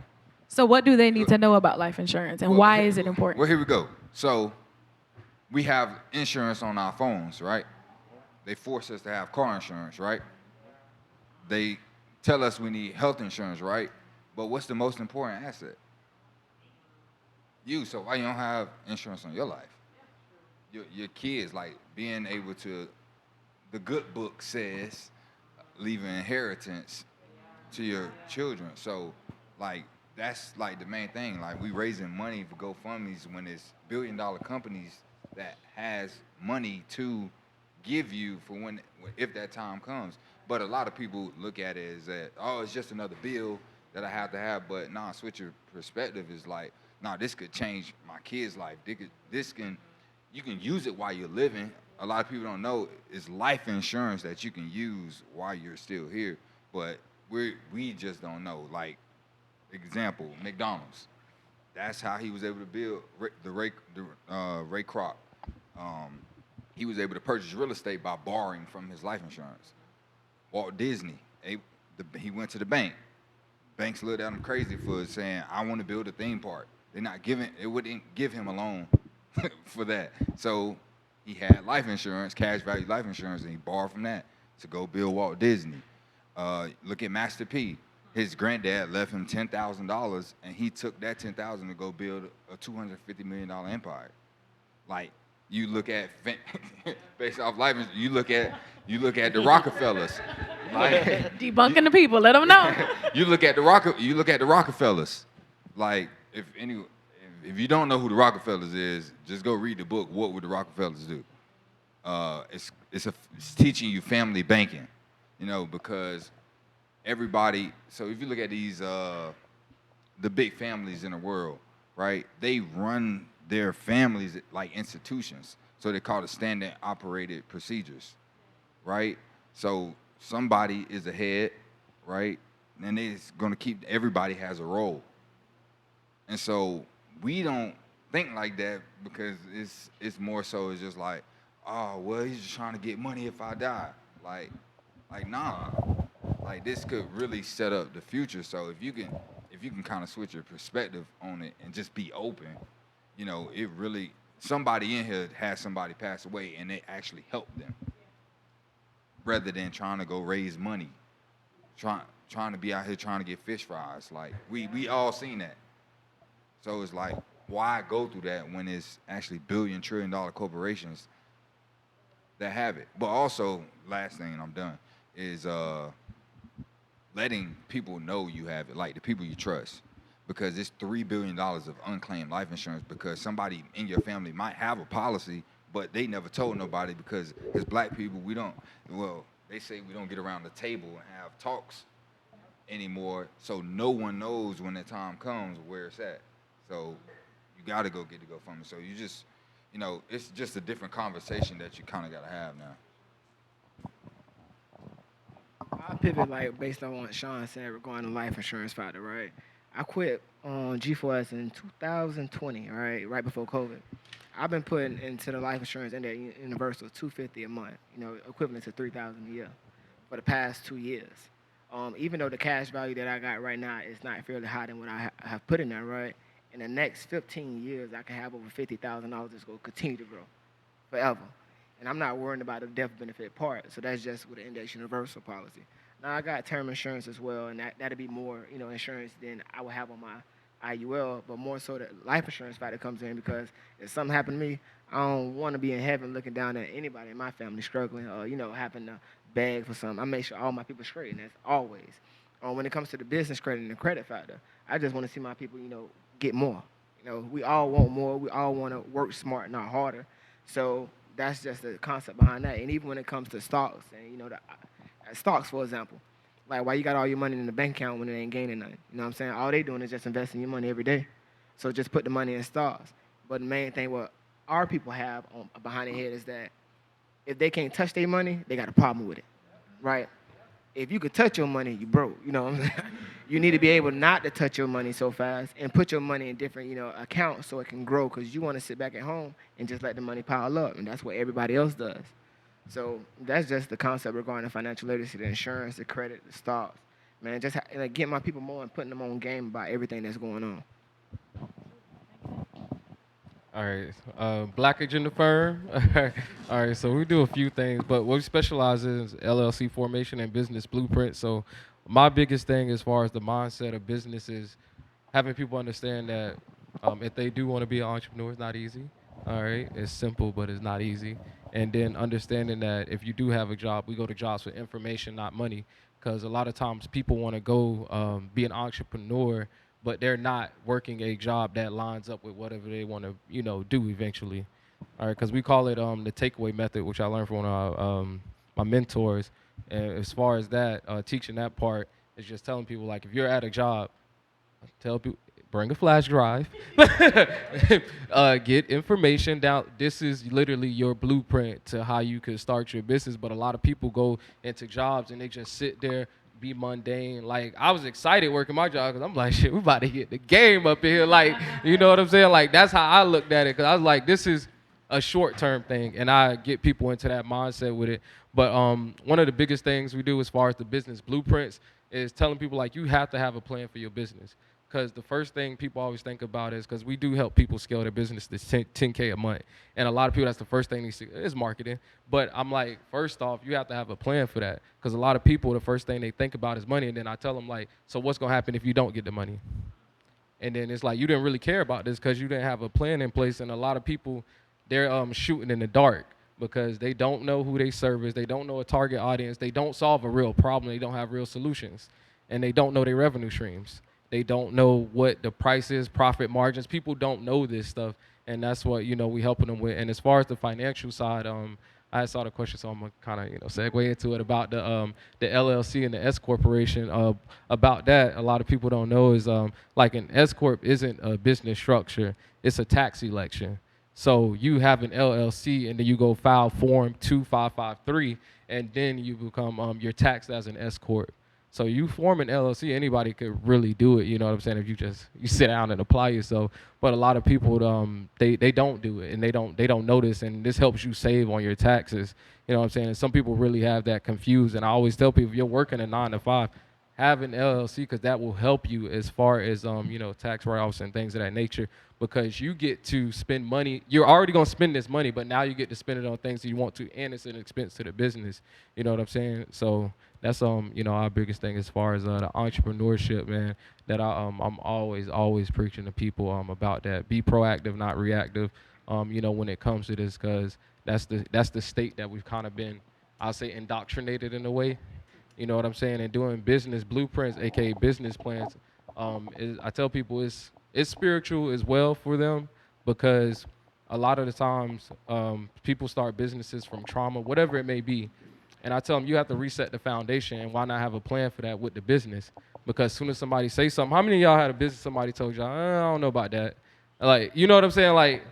So what do they need to know about life insurance, and why is it important? Well, here we go. So we have insurance on our phones, right? They force us to have car insurance, right? They tell us we need health insurance, right? But what's the most important asset? You. So why you don't have insurance on your life? Your kids, like being able to, the good book says, leave an inheritance to your children. So, like, that's like the main thing. Like, we raising money for GoFundMe's when it's billion-dollar companies that has money to give you for when if that time comes. But a lot of people look at it as that, oh, it's just another bill that I have to have. But nah, switch your perspective is like, nah, this could change my kid's life. You can use it while you're living. A lot of people don't know it's life insurance that you can use while you're still here. But we just don't know. Like, example, McDonald's. That's how he was able to build Ray Kroc. He was able to purchase real estate by borrowing from his life insurance. Walt Disney, he went to the bank. Banks looked at him crazy for saying, I want to build a theme park. It wouldn't give him a loan for that. So he had life insurance, cash value life insurance, and he borrowed from that to go build Walt Disney. Look at Master P. His granddad left him $10,000, and he took that $10,000 to go build a $250 million empire. Like, you look at based off life, you look at the Rockefellers. Like, Debunking the people, let them know. you look at the Rockefellers. Like, if you don't know who the Rockefellers is, just go read the book. What would the Rockefellers do? It's teaching you family banking, because everybody. So if you look at these the big families in the world, right? They run their families like institutions. So they call it standard operated procedures, right? So somebody is the head, right? And it's going to keep, everybody has a role. And so we don't think like that because it's more so it's just like, oh, well, he's just trying to get money if I die. Like nah. Like, this could really set up the future. So if you can kind of switch your perspective on it and just be open, it really, somebody in here has somebody pass away and it actually helped them. Rather than trying to go raise money, trying to be out here trying to get fish fries. Like, we all seen that. So it's like, why go through that when it's actually billion, trillion-dollar corporations that have it? But also, last thing, and I'm done, is letting people know you have it, like the people you trust. Because it's $3 billion of unclaimed life insurance because somebody in your family might have a policy, but they never told nobody because as black people, they say we don't get around the table and have talks anymore, so no one knows when the time comes where it's at. So you got to go get the GoFundMe. So you just, it's just a different conversation that you kind of got to have now. pivot like based on what Sean said regarding the life insurance factor, right? I quit on G4S in 2020, right before COVID. I've been putting into the life insurance and the universal 250 a month, equivalent to 3,000 a year for the past 2 years. Even though the cash value that I got right now is not fairly high than what I have put in there, right? In the next 15 years, I can have over $50,000 that's going to continue to grow forever. And I'm not worrying about the death benefit part. So that's just with the index universal policy. Now I got term insurance as well, and that'll be more, insurance than I would have on my IUL, but more so the life insurance factor comes in because if something happened to me, I don't want to be in heaven looking down at anybody in my family struggling or, having to beg for something. I make sure all my people straight, and that's always. When it comes to the business credit and the credit factor, I just want to see my people, get more. We all want more. We all want to work smart, not harder. So that's just the concept behind that. And even when it comes to stocks, and stocks, for example, like why you got all your money in the bank account when it ain't gaining nothing? You know what I'm saying? All they doing is just investing your money every day. So just put the money in stocks. But the main thing what our people have behind their head is that if they can't touch their money, they got a problem with it, right? If you could touch your money, you broke. You know what I'm saying? You need to be able not to touch your money so fast and put your money in different, accounts so it can grow because you want to sit back at home and just let the money pile up. And that's what everybody else does. So that's just the concept regarding financial literacy, the insurance, the credit, the stocks. Man, just get my people more and putting them on game about everything that's going on. All right, Black Agenda Firm. All right, so we do a few things, but what we specialize in is LLC formation and business blueprint. So my biggest thing as far as the mindset of business is having people understand that if they do want to be an entrepreneur, it's not easy. All right, it's simple, but it's not easy. And then understanding that if you do have a job, we go to jobs for information, not money, because a lot of times people want to go be an entrepreneur, but they're not working a job that lines up with whatever they want to, do eventually. All right, because we call it the takeaway method, which I learned from one of my mentors. And as far as that, teaching that part is just telling people like if you're at a job, tell people bring a flash drive, get information down. This is literally your blueprint to how you could start your business. But a lot of people go into jobs and they just sit there, be mundane. Like I was excited working my job because I'm like, shit, we about to get the game up in here. Like, you know what I'm saying? Like that's how I looked at it because I was like, this is a short-term thing, and I get people into that mindset with it. But one of the biggest things we do as far as the business blueprints is telling people like you have to have a plan for your business. Because the first thing people always think about is because we do help people scale their business to 10K a month. And a lot of people, that's the first thing they see is marketing. But I'm like, first off, you have to have a plan for that. Because a lot of people, the first thing they think about is money. And then I tell them like, so what's going to happen if you don't get the money? And then it's like, you didn't really care about this because you didn't have a plan in place. And a lot of people, they're shooting in the dark because they don't know who they service. They don't know a target audience. They don't solve a real problem. They don't have real solutions. And they don't know their revenue streams. They don't know what the price is, profit margins. People don't know this stuff, and that's what we helping them with. And as far as the financial side, I saw the question, so I'm gonna kind of segue into it about the LLC and the S corporation. About that, a lot of people don't know is like an S corp isn't a business structure; it's a tax election. So you have an LLC, and then you go file Form 2553, and then you become you're taxed as an S corp. So you form an LLC, anybody could really do it, you know what I'm saying, if you sit down and apply yourself. But a lot of people they don't do it and they don't notice, and this helps you save on your taxes. You know what I'm saying? And some people really have that confused, and I always tell people if you're working a 9 to 5, have an LLC because that will help you as far as tax write-offs and things of that nature, because you get to spend money. You're already going to spend this money, but now you get to spend it on things that you want to, and it's an expense to the business. You know what I'm saying? So that's our biggest thing as far as the entrepreneurship, man, that I'm always preaching to people about that. Be proactive, not reactive, when it comes to this, because that's the state that we've kind of been, I'll say, indoctrinated in a way. You know what I'm saying? And doing business blueprints, aka business plans, I tell people it's spiritual as well for them, because a lot of the times people start businesses from trauma, whatever it may be. And I tell them you have to reset the foundation, and why not have a plan for that with the business? Because as soon as somebody say something, how many of y'all had a business somebody told y'all, I don't know about that? Like, you know what I'm saying? Like,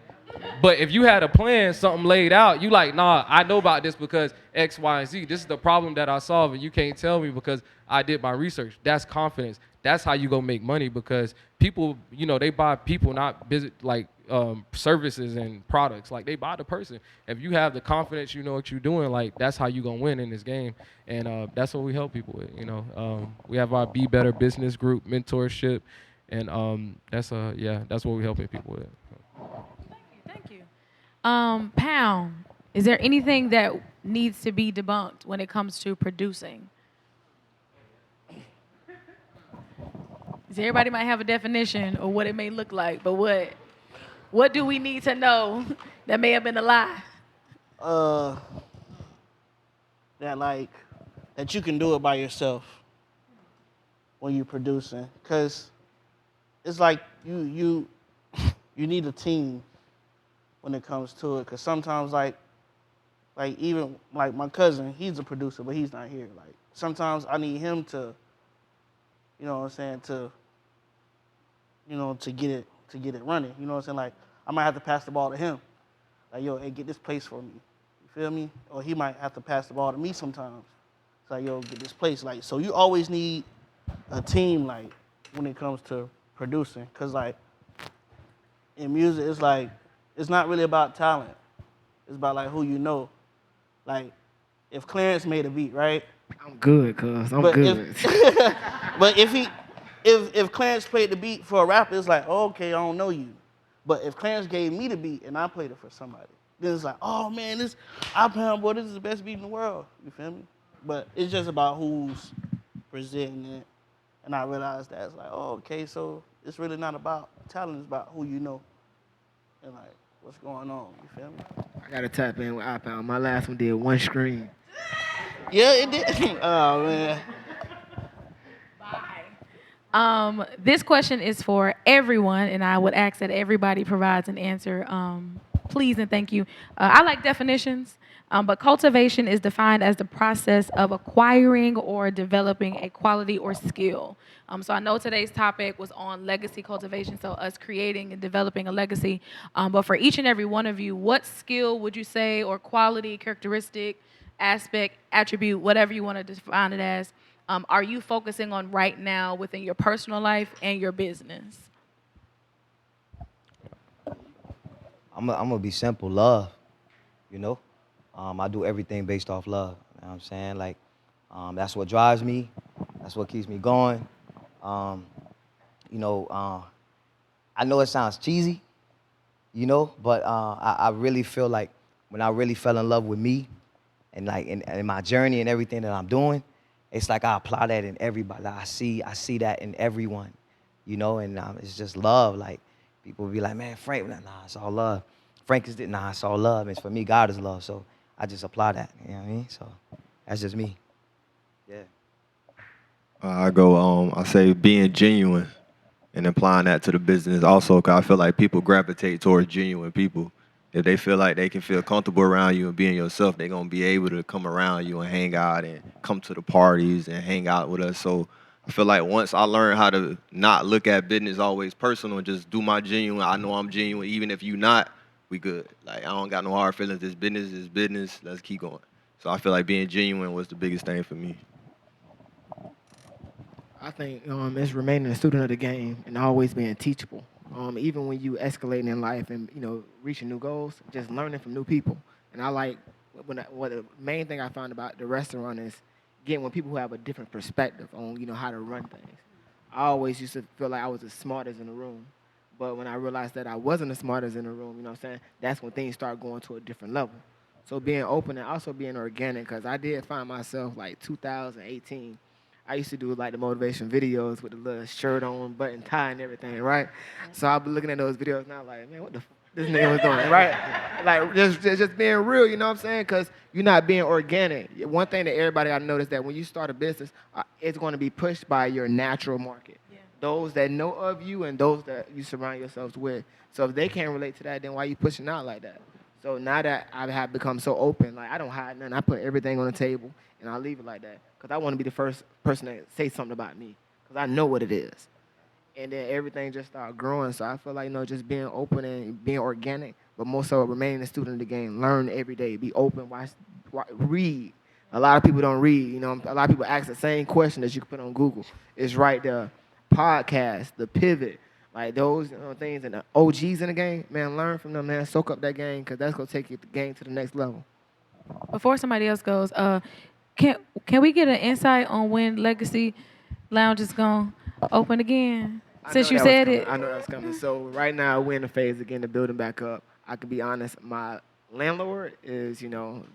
But if you had a plan, something laid out, you like, nah, I know about this because X, Y, and Z. This is the problem that I solve, and you can't tell me because I did my research. That's confidence. That's how you go make money because people, they buy people, not services and products. Like they buy the person. If you have the confidence, you know what you're doing. Like that's how you gonna win in this game, and that's what we help people with. We have our Be Better Business Group mentorship, and that's what we helping people with. Thank you. Pound, is there anything that needs to be debunked when it comes to producing? Everybody might have a definition of what it may look like, but what do we need to know that may have been a lie? That you can do it by yourself when you're producing, because it's like you need a team when it comes to it. Because sometimes like even like my cousin, he's a producer, but he's not here. Like sometimes I need him to, you know what I'm saying, to get it running. You know what I'm saying? Like I might have to pass the ball to him. Like, yo, hey, get this place for me. You feel me? Or he might have to pass the ball to me sometimes. It's like, yo, get this place. Like, so you always need a team, like, when it comes to producing. Because, like, in music, it's like, it's not really about talent. It's about, like, who you know. Like, if Clarence made a beat, right? I'm good, cuz. I'm But good. But if Clarence played the beat for a rapper, it's like, oh, okay, I don't know you. But if Clarence gave me the beat and I played it for somebody, then it's like, oh man, this is the best beat in the world. You feel me? But it's just about who's presenting it. And I realized that it's like, oh, okay, so it's really not about talent, it's about who you know and like what's going on. You feel me? I gotta tap in with iPound. My last one did one screen. Yeah, it did. Oh man. This question is for everyone, and I would ask that everybody provides an answer. Please and thank you. I like definitions, but cultivation is defined as the process of acquiring or developing a quality or skill. So I know today's topic was on legacy cultivation, so us creating and developing a legacy. But for each and every one of you, what skill would you say, or quality, characteristic, aspect, attribute, whatever you want to define it as, are you focusing on right now within your personal life and your business? I'm gonna be simple. Love, I do everything based off love. You know what I'm saying? Like, that's what drives me. That's what keeps me going. I know it sounds cheesy, but I really feel like when I really fell in love with me, and like in my journey and everything that I'm doing, it's like I apply that in everybody. I see that in everyone, and it's just love. Like people will be like, man, Frank, nah, it's all love. Frank is nah, it's all love. And for me, God is love. So I just apply that. You know what I mean? So that's just me. Yeah. I say being genuine and applying that to the business also, because I feel like people gravitate towards genuine people. If they feel like they can feel comfortable around you and being yourself, they're going to be able to come around you and hang out and come to the parties and hang out with us. So I feel like once I learned how to not look at business always personal and just do my genuine, I know I'm genuine. Even if you not, we good. Like, I don't got no hard feelings. This business is business. Let's keep going. So I feel like being genuine was the biggest thing for me. I think it's remaining a student of the game and always being teachable. Even when you escalating in life and reaching new goals, just learning from new people. And I like what the main thing I found about the restaurant is getting with people who have a different perspective on how to run things. I always used to feel like I was the smartest in the room, but when I realized that I wasn't the smartest in the room, you know what I'm saying? That's when things start going to a different level. So being open and also being organic, because I did find myself like 2018. I used to do like the motivation videos with the little shirt on, button tie, and everything, right? So I'll be looking at those videos now, like, man, what the this nigga was doing, right? Like just being real, you know what I'm saying? Because you're not being organic. One thing that everybody I noticed that when you start a business, it's going to be pushed by your natural market. Yeah. Those that know of you and those that you surround yourselves with. So if they can't relate to that, then why you pushing out like that? So now that I have become so open, like I don't hide nothing. I put everything on the table and I leave it like that. Because I want to be the first person to say something about me. Because I know what it is. And then everything just started growing. So I feel like, just being open and being organic but more so remain a student of the game. Learn every day. Be open. Read. A lot of people don't read. You know, a lot of people ask the same question that you can put on Google. It's right there. Podcast, the pivot, like those things, and the OGs in the game. Man, learn from them. Man, soak up that game because that's gonna take you the game to the next level. Before somebody else goes, can we get an insight on when Legacy Lounge is gonna open again? Since you said it. I know that was coming. So right now we're in the phase of getting the building back up. I can be honest, my landlord is,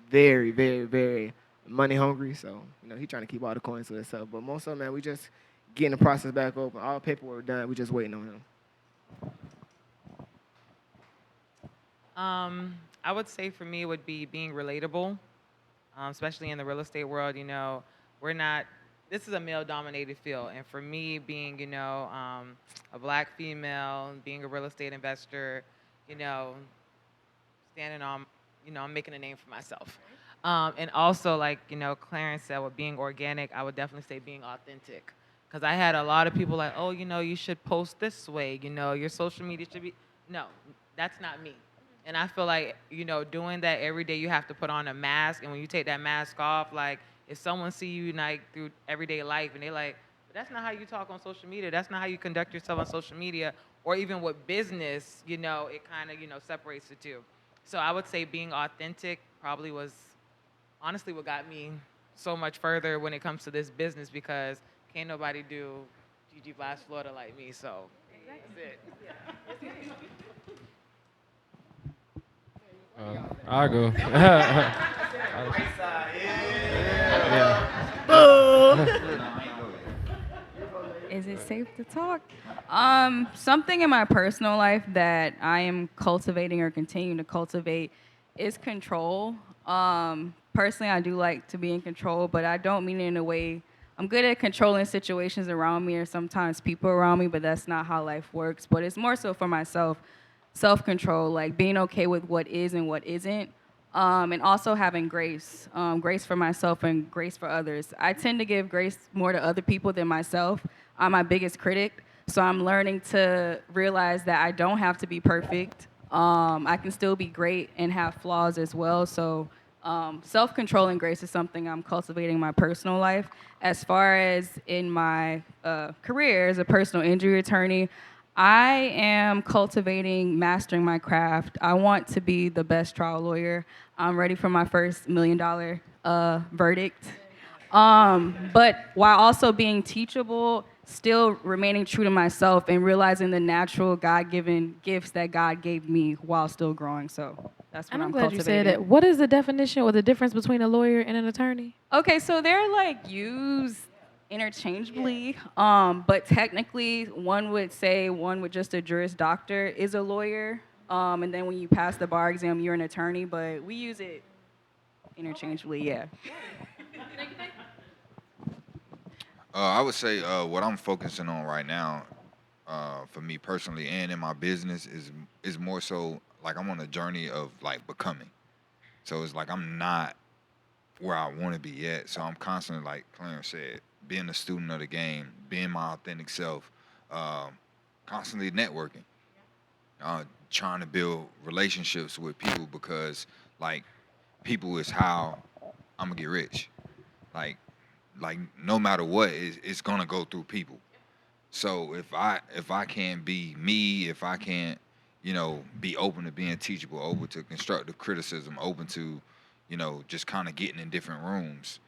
very, very, very money hungry. So, he's trying to keep all the coins to himself. But most of them, man, we just getting the process back open. All paperwork done. We just waiting on him. I would say for me it would be being relatable, especially in the real estate world. We're not. This is a male-dominated field, and for me, being a black female, being a real estate investor, standing on, I'm making a name for myself. And also, like Clarence said, with being organic, I would definitely say being authentic, because I had a lot of people like, oh, you should post this way, your social media should be. No, that's not me. And I feel like, doing that every day, you have to put on a mask. And when you take that mask off, like, if someone see you like through everyday life and they're like, but that's not how you talk on social media. That's not how you conduct yourself on social media. Or even with business, it kind of, separates the two. So I would say being authentic probably was honestly what got me so much further when it comes to this business, because can't nobody do GG Vibes Florida like me. So that's it. I'll go. Is it safe to talk? Something in my personal life that I am cultivating or continuing to cultivate is control. Personally, I do like to be in control, but I don't mean it in a way. I'm good at controlling situations around me or sometimes people around me, but that's not how life works. But it's more so for myself, self-control, like being okay with what is and what isn't. And also having grace, grace for myself and grace for others. I tend to give grace more to other people than myself. I'm my biggest critic, so I'm learning to realize that I don't have to be perfect. I can still be great and have flaws as well. So self-control and grace is something I'm cultivating in my personal life. As far as in my career as a personal injury attorney, I am cultivating mastering my craft. I want to be the best trial lawyer. I'm ready for my first $1 million verdict. But while also being teachable, still remaining true to myself and realizing the natural God-given gifts that God gave me while still growing. So that's what And I'm I'm glad you cultivating. said that. What is the definition or the difference between a lawyer and an attorney? Okay, so they're like used interchangeably, but technically one would say one with just a Juris Doctor is a lawyer, and then when you pass the bar exam, you're an attorney, but we use it interchangeably, yeah. I would say what I'm focusing on right now, for me personally and in my business, is more so like I'm on a journey of like becoming. So it's like I'm not where I want to be yet. So I'm constantly, like Clarence said, being a student of the game, being my authentic self, constantly networking, trying to build relationships with people, because like people is how I'm gonna get rich. Like like no matter what, it's gonna go through people. So if I can't be me, if I can't, be open to being teachable, open to constructive criticism, open to, just kind of getting in different rooms,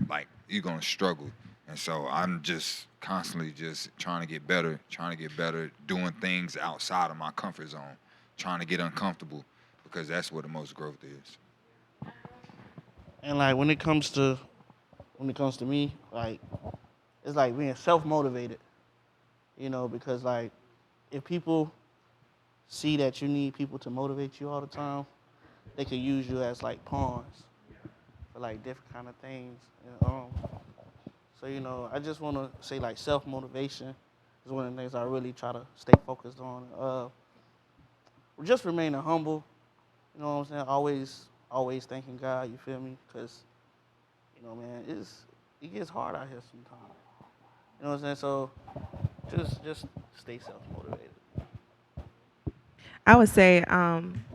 like you're gonna struggle. And so I'm just constantly just trying to get better, doing things outside of my comfort zone, trying to get uncomfortable, because that's where the most growth is. And like when it comes to me, like it's like being self-motivated, because like if people see that you need people to motivate you all the time, they could use you as like pawns for like different kind of things. So I just want to say like self-motivation is one of the things I really try to stay focused on. Just remaining humble, you know what I'm saying? Always thanking God, you feel me? Because, man, it gets hard out here sometimes. You know what I'm saying? So just stay self-motivated. I would say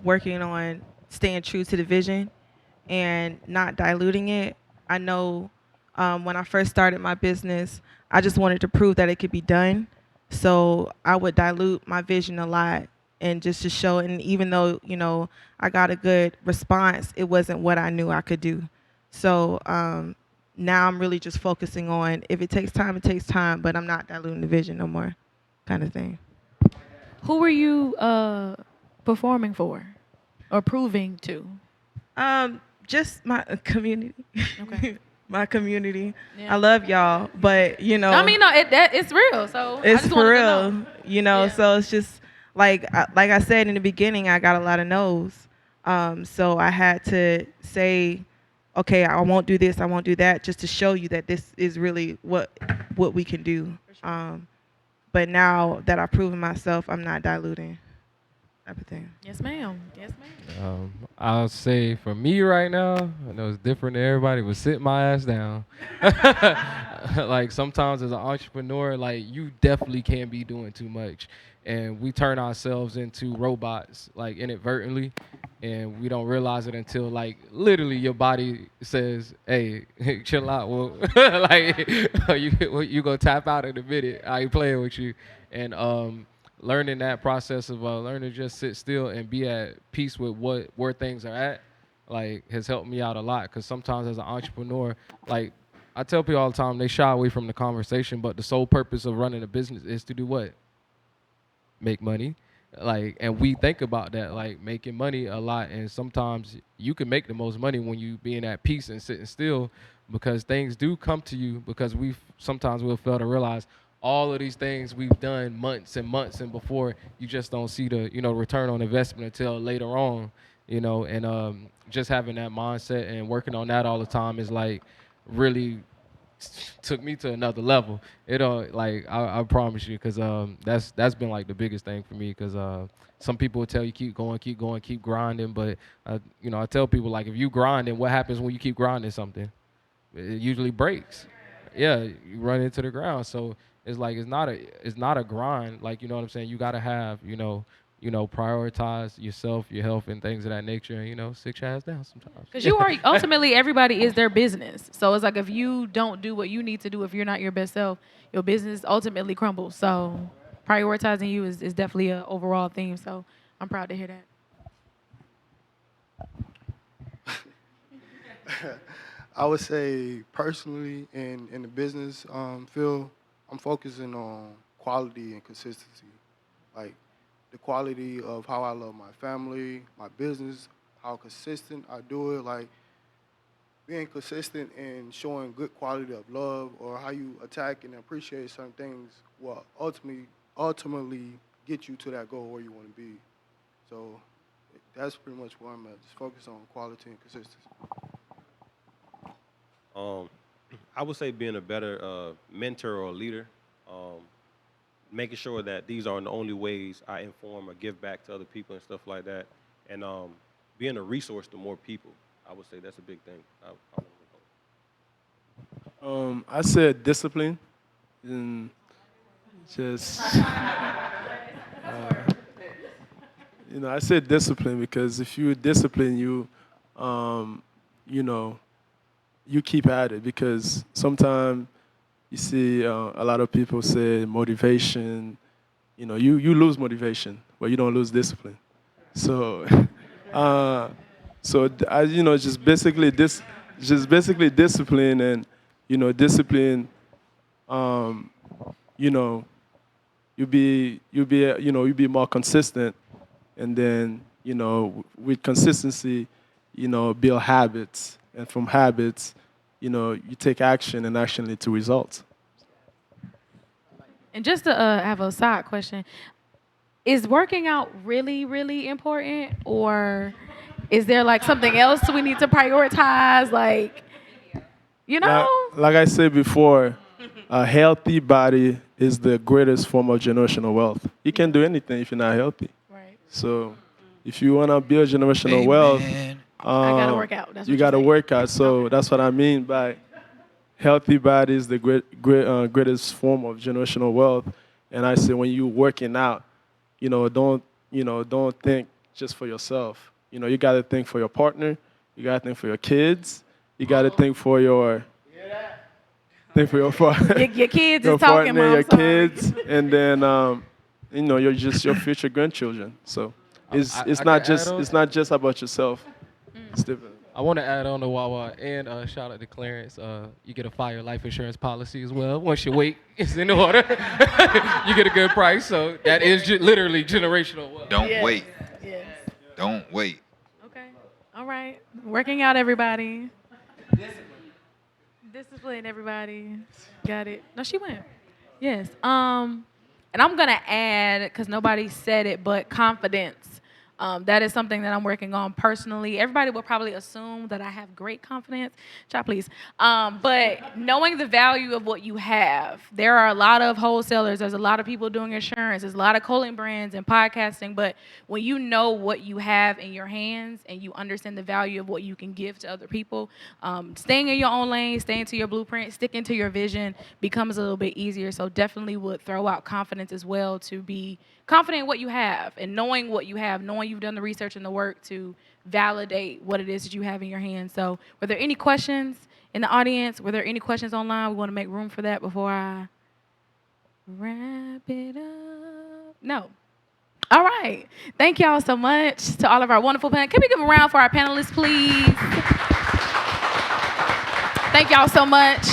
working on staying true to the vision and not diluting it. I know when I first started my business, I just wanted to prove that it could be done. So I would dilute my vision a lot and just to show. And even though, I got a good response, it wasn't what I knew I could do. So now I'm really just focusing on if it takes time, it takes time, but I'm not diluting the vision no more kind of thing. Who were you performing for or proving to? Just my community. Okay. My community. Yeah. I love y'all, but I mean, no, it's real. So I it's just for wanted to real, know. Yeah. So it's just like I said in the beginning, I got a lot of no's. So I had to say, okay, I won't do this, I won't do that, just to show you that this is really what we can do. But now that I've proven myself, I'm not diluting type of thing. Yes, ma'am. Yes, ma'am. I'll say for me right now, I know it's different to everybody, but sit my ass down. Like sometimes as an entrepreneur, like you definitely can't be doing too much. And we turn ourselves into robots, like inadvertently. And we don't realize it until like literally your body says, hey, chill out. Well, like you gonna tap out in a minute. I ain't playing with you. And learning that process of learning to just sit still and be at peace with where things are at, like has helped me out a lot. Because sometimes as an entrepreneur, like I tell people all the time, they shy away from the conversation, but the sole purpose of running a business is to do what? Make money. Like, and we think about that, like making money a lot. And sometimes you can make the most money when you being at peace and sitting still, because things do come to you, because sometimes we'll fail to realize all of these things we've done months and months and before, you just don't see the return on investment until later on, and just having that mindset and working on that all the time is like really took me to another level. It like I promise you, because that's been like the biggest thing for me. Because some people will tell you keep going, keep grinding, but I tell people, like, if you grinding, what happens when you keep grinding something? It usually breaks. Yeah, you run into the ground. So it's like it's not a grind. Like, you know what I'm saying? You gotta have prioritize yourself, your health, and things of that nature. And sit your ass down sometimes. Because you are ultimately, everybody is their business. So it's like if you don't do what you need to do, if you're not your best self, your business ultimately crumbles. So prioritizing you is definitely an overall theme. So I'm proud to hear that. I would say personally in the business field, I'm focusing on quality and consistency. Like the quality of how I love my family, my business, how consistent I do it. Like being consistent in showing good quality of love or how you attack and appreciate certain things will ultimately get you to that goal where you want to be. So that's pretty much where I'm at. Just focus on quality and consistency. I would say being a better mentor or leader, making sure that these are the only ways I inform or give back to other people and stuff like that, and being a resource to more people. I would say that's a big thing. I said discipline, and just I said discipline because if you discipline, you keep at it, because sometimes you see a lot of people say motivation. You lose motivation, but you don't lose discipline. So, just basically discipline, and discipline. Um, you know, you be more consistent, and then with consistency, build habits, and from habits, you take action, and action lead to results. And just to have a side question, is working out really, really important, or is there like something else we need to prioritize? Like, Like, like I said before, a healthy body is the greatest form of generational wealth. You can't do anything if you're not healthy. Right. So, if you want to build generational wealth, I gotta work out. That's you what you're got to saying. work out. So that's what I mean by healthy body is the greatest form of generational wealth. And I say when you working out, don't don't think just for yourself. You got to think for your partner. You got to think for your kids. You got to think for your Your kids your is talking, partner, Mom. your Sorry. kids, and then your future grandchildren. So it's I not can add on. just about yourself. It's different. I want to add on to Wawa and shout out to Clarence. You get a fire life insurance policy as well. Once your weight is in order, you get a good price. So that is literally generational wealth. Don't Yes. wait. Yes. Don't wait. Okay. All right. Working out, everybody. Discipline, everybody. Got it. No, she went. Yes. And I'm gonna add, because nobody said it, but confidence. That is something that I'm working on personally. Everybody will probably assume that I have great confidence. Chat, please. But knowing the value of what you have, there are a lot of wholesalers. There's a lot of people doing insurance. There's a lot of clothing brands and podcasting. But when you know what you have in your hands and you understand the value of what you can give to other people, staying in your own lane, staying to your blueprint, sticking to your vision becomes a little bit easier. So definitely would throw out confidence as well, to be confident in what you have and knowing what you have, knowing you've done the research and the work to validate what it is that you have in your hands. So were there any questions in the audience? Were there any questions online? We want to make room for that before I wrap it up. No. All right. Thank y'all so much to all of our wonderful panelists. Can we give a round for our panelists, please? Thank y'all so much.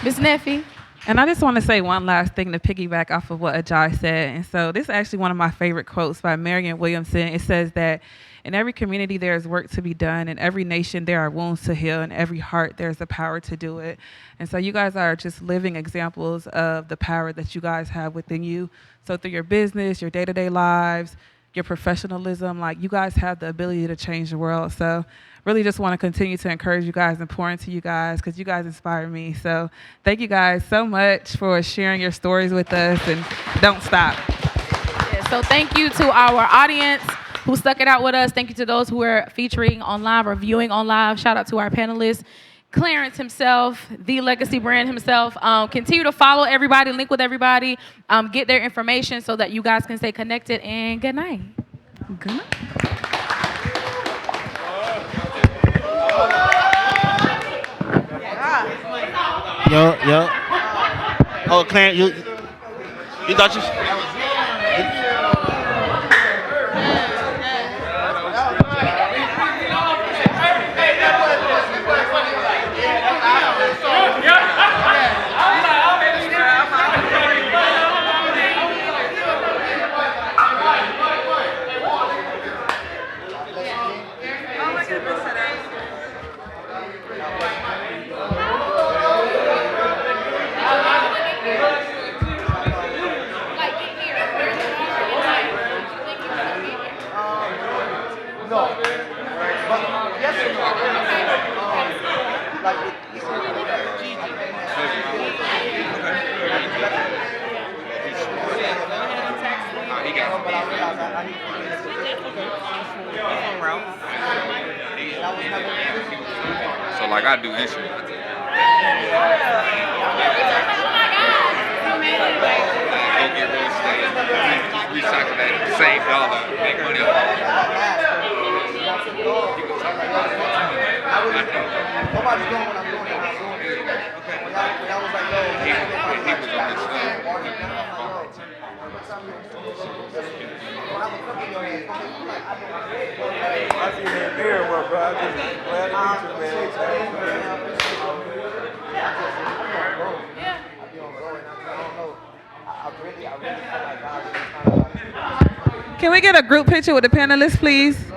Miss Neffy. And I just want to say one last thing to piggyback off of what Ajay said. And so this is actually one of my favorite quotes by Marianne Williamson. It says that in every community there is work to be done. In every nation there are wounds to heal. In every heart there's the power to do it. And so you guys are just living examples of the power that you guys have within you. So through your business, your day-to-day lives, your professionalism, like you guys have the ability to change the world. So really just want to continue to encourage you guys and pour into you guys, because you guys inspire me. So thank you guys so much for sharing your stories with us, and don't stop. Yeah, so thank you to our audience who stuck it out with us. Thank you to those who are featuring on live or viewing on live. Shout out to our panelists. Clarence himself, the legacy brand himself. Continue to follow everybody, link with everybody, get their information so that you guys can stay connected, and good night. Good night. Yo. Oh, Clarence, you thought you... So like I do insurance. Go get real estate. Just recycle that same dollar, make money off of it. Nobody's doing what I'm doing. He was on this stuff. I see that mirror work, bro. I just glad to meet you, man. Can we get a group picture with the panelists, please?